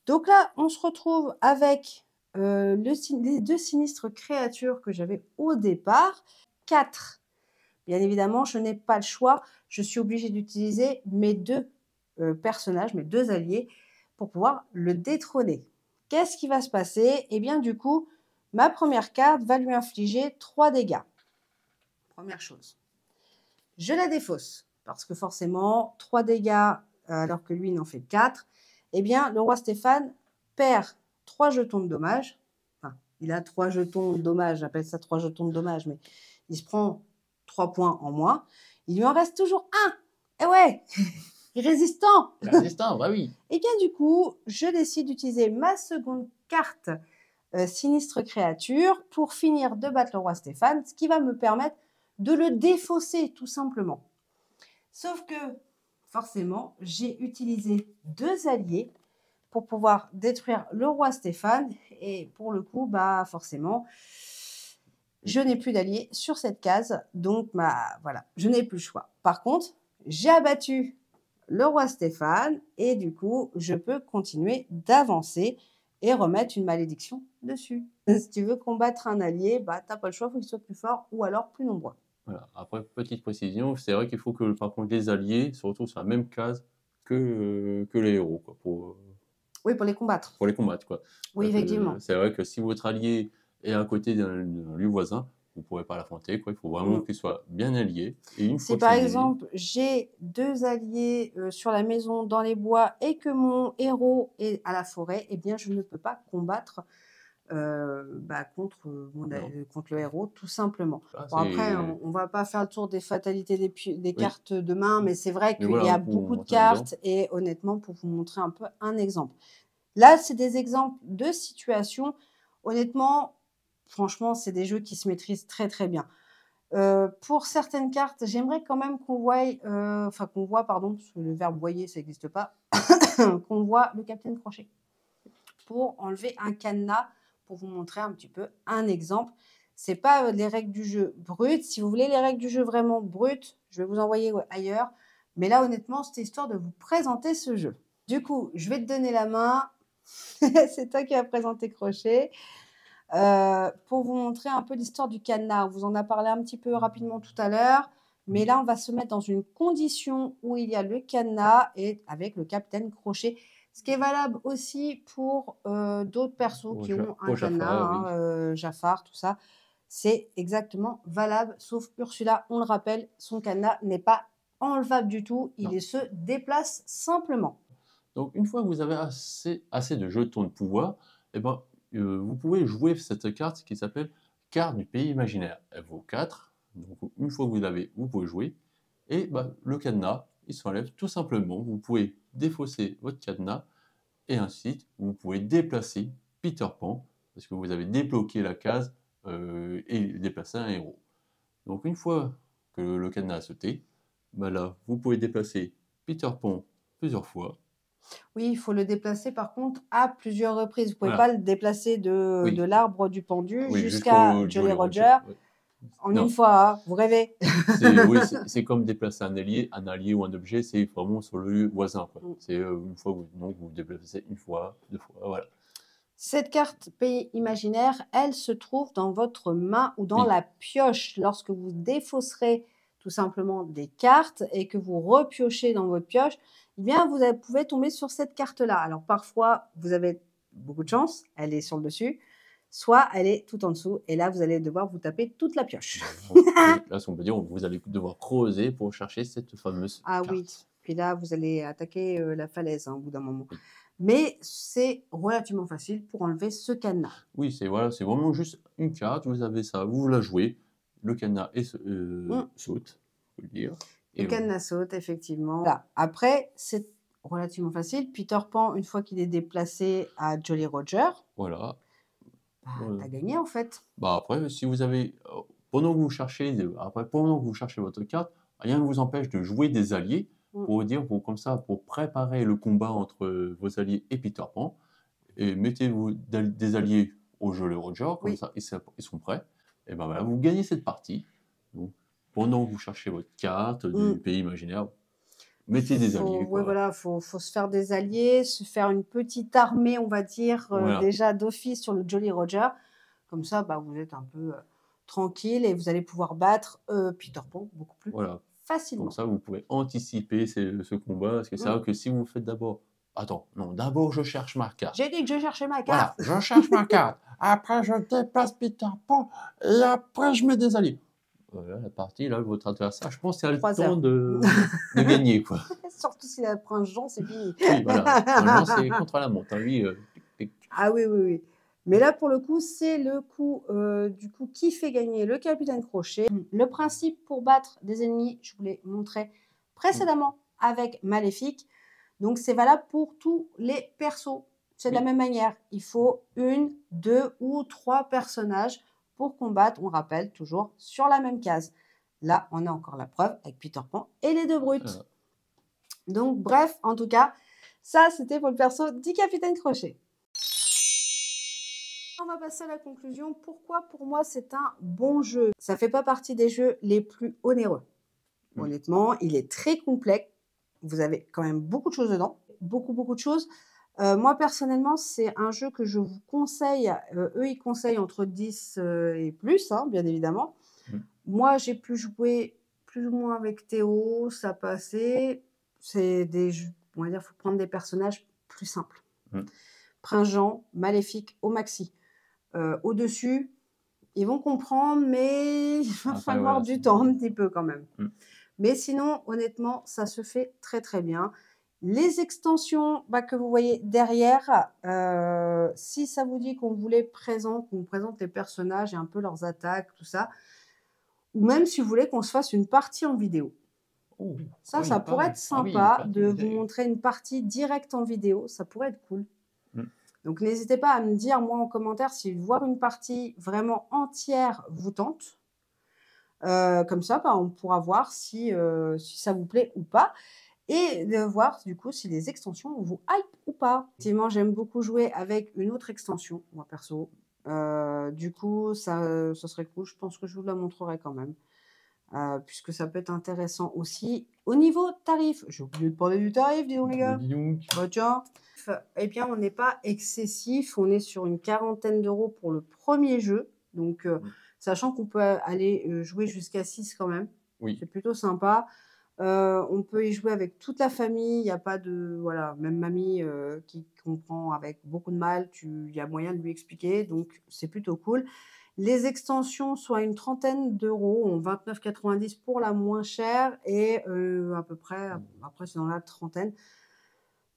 Donc là, on se retrouve avec les 2 sinistres créatures que j'avais au départ. 4. Bien évidemment, je n'ai pas le choix. Je suis obligée d'utiliser mes 2 personnages, mes 2 alliés, pour pouvoir le détrôner. Qu'est-ce qui va se passer? Eh bien, du coup, ma première carte va lui infliger 3 dégâts. Première chose. Je la défausse, parce que forcément, 3 dégâts, alors que lui, il en fait 4. Eh bien, le roi Stéphane perd 3 jetons de dommages. Enfin, il a 3 jetons de dommages, j'appelle ça 3 jetons de dommages, mais il se prend 3 points en moins. Il lui en reste toujours 1. Eh ouais, résistant. Résistant, bah oui. Et bien du coup, je décide d'utiliser ma seconde carte sinistre créature pour finir de battre le roi Stéphane, ce qui va me permettre de le défausser tout simplement. Sauf que, forcément, j'ai utilisé 2 alliés pour pouvoir détruire le roi Stéphane. Et pour le coup, bah forcément, je n'ai plus d'alliés sur cette case. Donc, voilà, je n'ai plus le choix. Par contre, j'ai abattu le roi Stéphane et du coup, je peux continuer d'avancer et remettre une malédiction dessus. Si tu veux combattre un allié, bah, tu n'as pas le choix, il faut qu'il soit plus fort ou alors plus nombreux. Voilà. Après, petite précision, c'est vrai qu'il faut que, par contre, les alliés se retrouvent sur la même case que les héros, quoi, oui, pour les combattre. Pour les combattre, quoi. Oui, effectivement. C'est vrai que si votre allié est à côté d'un lieu voisin, vous ne pourrez pas l'affronter, quoi. Il faut vraiment qu'il soit bien allié. Si par exemple, j'ai 2 alliés sur la maison, dans les bois, et que mon héros est à la forêt, eh bien, je ne peux pas combattre contre le héros, tout simplement. Bon, après, on ne va pas faire le tour des fatalités des cartes de main, mais c'est vrai qu'il y a beaucoup de cartes, et honnêtement, pour vous montrer un peu un exemple. Là, c'est des exemples de situations. Honnêtement, franchement, c'est des jeux qui se maîtrisent très, très bien. Pour certaines cartes, j'aimerais quand même qu'on voie, parce que le verbe voyer, ça n'existe pas, qu'on voit le Capitaine Crochet pour enlever un cadenas, pour vous montrer un petit peu un exemple. Ce n'est pas les règles du jeu brutes. Si vous voulez les règles du jeu vraiment brutes, je vais vous envoyer ailleurs. Mais là, honnêtement, c'était histoire de vous présenter ce jeu. Du coup, je vais te donner la main. C'est toi qui vas présenter Crochet. Pour vous montrer un peu l'histoire du cadenas. On vous en a parlé un petit peu rapidement tout à l'heure. Mais là, on va se mettre dans une condition où il y a le cadenas et avec le Capitaine Crochet. Ce qui est valable aussi pour d'autres persos qui ont un cadenas, Jafar, tout ça. C'est exactement valable, sauf Ursula, on le rappelle, son cadenas n'est pas enlevable du tout, il se déplace simplement. Donc, une fois que vous avez assez de jetons de pouvoir, eh ben, vous pouvez jouer cette carte qui s'appelle carte du pays imaginaire. Elle vaut 4, donc une fois que vous l'avez, vous pouvez jouer. Et le cadenas, il s'enlève tout simplement. Vous pouvez défausser votre cadenas et ensuite, vous pouvez déplacer Peter Pan parce que vous avez débloqué la case et déplacer un héros. Donc, une fois que le cadenas a sauté, là, vous pouvez déplacer Peter Pan plusieurs fois. Oui, il faut le déplacer par contre à plusieurs reprises. Vous ne pouvez pas le déplacer de l'arbre du pendu jusqu'à Jolly Roger. En une fois, hein, vous rêvez. Oui, c'est comme déplacer un allié ou un objet, c'est vraiment sur le lieu voisin. C'est une fois vous déplacez une fois, 2 fois, voilà. Cette carte pays imaginaire, elle se trouve dans votre main ou dans la pioche. Lorsque vous défausserez tout simplement des cartes et que vous repiochez dans votre pioche, eh bien, vous pouvez tomber sur cette carte-là. Alors, parfois, vous avez beaucoup de chance, elle est sur le dessus, soit elle est tout en dessous et là, vous allez devoir vous taper toute la pioche. Là, si on peut dire, vous allez devoir creuser pour chercher cette fameuse Ah carte. oui, puis là, vous allez attaquer la falaise au bout d'un moment. Oui. Mais c'est relativement facile pour enlever ce cadenas. Oui, c'est voilà, c'est vraiment juste une carte, vous avez ça, vous la jouez, le cadenas saute, faut le dire. Le cadenas saute, effectivement. Voilà. Après, c'est relativement facile. Peter Pan, une fois qu'il est déplacé à Jolly Roger, voilà. t'as gagné en fait. Bah après, si vous avez, pendant que vous cherchez votre carte, rien ne vous empêche de jouer des alliés pour dire, comme ça, pour préparer le combat entre vos alliés et Peter Pan, et mettez-vous des alliés au Jolly Roger, comme ça, ils sont prêts. Et ben voilà, vous gagnez cette partie. Donc, pendant que vous cherchez votre carte du pays imaginaire, mettez des alliés. Oui, voilà, faut se faire des alliés, se faire une petite armée, on va dire, déjà d'office sur le Jolly Roger. Comme ça, vous êtes un peu tranquille et vous allez pouvoir battre Peter Pan beaucoup plus facilement. Comme ça, vous pouvez anticiper ce combat. Parce que c'est vrai que si vous faites d'abord... Attends, non, d'abord je cherche ma carte. J'ai dit que je cherchais ma carte. Voilà, je cherche ma carte. Après, je déplace Peter Pan et après, je mets des alliés. Voilà, la partie, là, votre adversaire, je pense qu'il a le temps de gagner, quoi. Surtout s'il a pris un Jean, c'est fini. Oui, voilà. Un Jean, c'est contre la montre. Lui, Ah oui, oui, oui. Mais là, pour le coup, c'est le coup, du coup, qui fait gagner le Capitaine Crochet. Le principe pour battre des ennemis, je vous l'ai montré précédemment avec Maléfique. Donc, c'est valable pour tous les persos. C'est de la même manière. Il faut 1, 2 ou 3 personnages pour combattre, on rappelle, toujours sur la même case. Là, on a encore la preuve avec Peter Pan et les deux brutes. Donc, bref, en tout cas, ça, c'était pour le perso du Capitaine Crochet. On va passer à la conclusion. Pourquoi, pour moi, c'est un bon jeu? Ça ne fait pas partie des jeux les plus onéreux. Honnêtement, il est très complet. Vous avez quand même beaucoup de choses dedans. Beaucoup de choses. Moi, personnellement, c'est un jeu que je vous conseille. Eux, ils conseillent entre 10 et plus, hein, bien évidemment. Moi, j'ai pu jouer plus ou moins avec Théo. Ça passait. C'est des jeux, on va dire, il faut prendre des personnages plus simples. Prince Jean, Maléfique au maxi. Au-dessus, ils vont comprendre, mais il va falloir du temps un petit peu quand même. Mais sinon, honnêtement, ça se fait très très bien. Les extensions que vous voyez derrière, si ça vous dit qu'on vous présente les personnages et un peu leurs attaques, tout ça, ou même si vous voulez qu'on se fasse une partie en vidéo. Ça pourrait être sympa de vous montrer une partie directe en vidéo, ça pourrait être cool. Donc, n'hésitez pas à me dire, moi, en commentaire, si voir une partie vraiment entière vous tente. Comme ça, on pourra voir si ça vous plaît ou pas. Et de voir, du coup, si les extensions vous hype ou pas. Effectivement, j'aime beaucoup jouer avec une autre extension, moi, perso. Du coup, ça serait cool. Je pense que je vous la montrerai quand même. Puisque ça peut être intéressant aussi. Au niveau tarif, j'ai oublié de parler du tarif, dis donc les gars. Tiens. Eh bien, on n'est pas excessif. On est sur une 40aine d'euros pour le premier jeu. Donc, sachant qu'on peut aller jouer jusqu'à 6 quand même. C'est plutôt sympa. On peut y jouer avec toute la famille. Il n'y a pas de... Voilà, même mamie qui comprend avec beaucoup de mal. Il y a moyen de lui expliquer. Donc, c'est plutôt cool. Les extensions sont à une 30aine d'euros, 29,90 pour la moins chère et à peu près, après c'est dans la 30aine.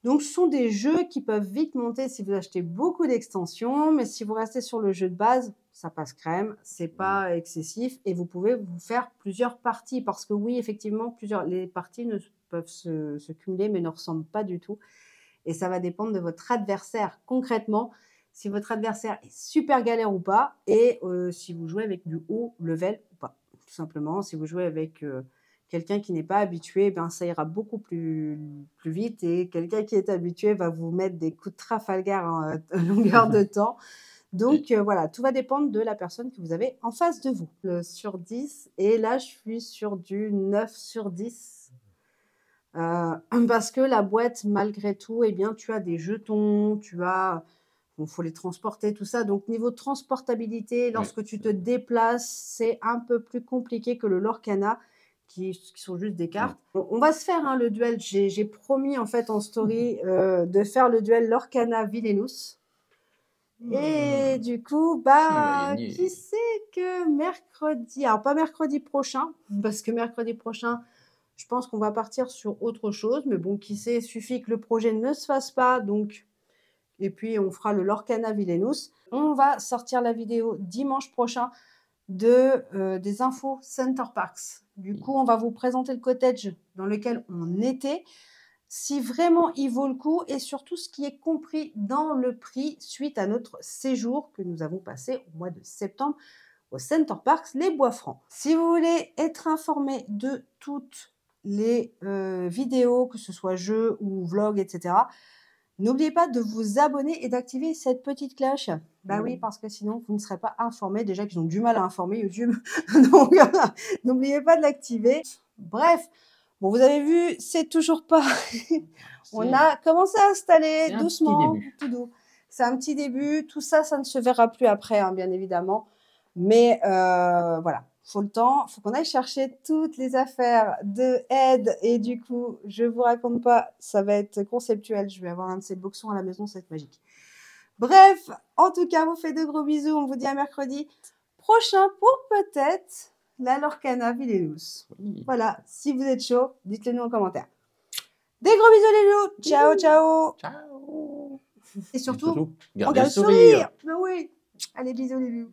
Donc ce sont des jeux qui peuvent vite monter si vous achetez beaucoup d'extensions, mais si vous restez sur le jeu de base, ça passe crème, c'est pas excessif et vous pouvez vous faire plusieurs parties parce que oui, effectivement, les parties peuvent se cumuler mais ne ressemblent pas du tout et ça va dépendre de votre adversaire concrètement. Si votre adversaire est super galère ou pas, et si vous jouez avec du haut level ou pas. Tout simplement, si vous jouez avec quelqu'un qui n'est pas habitué, ça ira beaucoup plus vite, et quelqu'un qui est habitué va vous mettre des coups de Trafalgar à longueur de temps. Donc voilà, tout va dépendre de la personne que vous avez en face de vous. Sur 10, et là je suis sur du 9 sur 10. Parce que la boîte, malgré tout, eh bien, tu as des jetons, il faut les transporter, tout ça. Donc, niveau transportabilité, lorsque tu te déplaces, c'est un peu plus compliqué que le Lorcana, qui sont juste des cartes. On va se faire hein, le duel. J'ai promis en fait en story de faire le duel Lorcana Villainous. Et du coup, qui sait que mercredi, alors pas mercredi prochain, parce que mercredi prochain, je pense qu'on va partir sur autre chose, mais bon, qui sait, suffit que le projet ne se fasse pas, donc, et puis on fera le Lorcana Villainous. On va sortir la vidéo dimanche prochain des infos Center Parcs. Du coup, on va vous présenter le cottage dans lequel on était, si vraiment il vaut le coup et surtout ce qui est compris dans le prix suite à notre séjour que nous avons passé au mois de septembre au Center Parcs Les Bois-Francs. Si vous voulez être informé de toutes les vidéos, que ce soit jeux ou vlogs, etc., n'oubliez pas de vous abonner et d'activer cette petite cloche. Bah oui, parce que sinon, vous ne serez pas informés. Déjà qu'ils ont du mal à informer YouTube. Donc, n'oubliez pas de l'activer. Bref, bon, vous avez vu, c'est toujours pas... On a commencé à installer doucement, tout doux. C'est un petit début. Tout ça, ça ne se verra plus après, hein, bien évidemment. Mais voilà, faut le temps. Faut qu'on aille chercher toutes les affaires de Ed. Et du coup, je vous raconte pas, ça va être conceptuel. Je vais avoir un de ces boxons à la maison, ça va être magique. Bref, en tout cas, on vous fait de gros bisous. On vous dit à mercredi prochain pour peut-être la Lorcana Villainous. Oui. Voilà, si vous êtes chaud, dites-le nous en commentaire. Des gros bisous les loups. Ciao, ciao. Ciao. Et surtout, gardez le sourire. Mais oui. Allez, bisous les loups.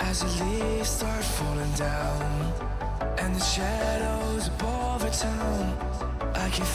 As the leaves start falling down and the shadows above the town, I can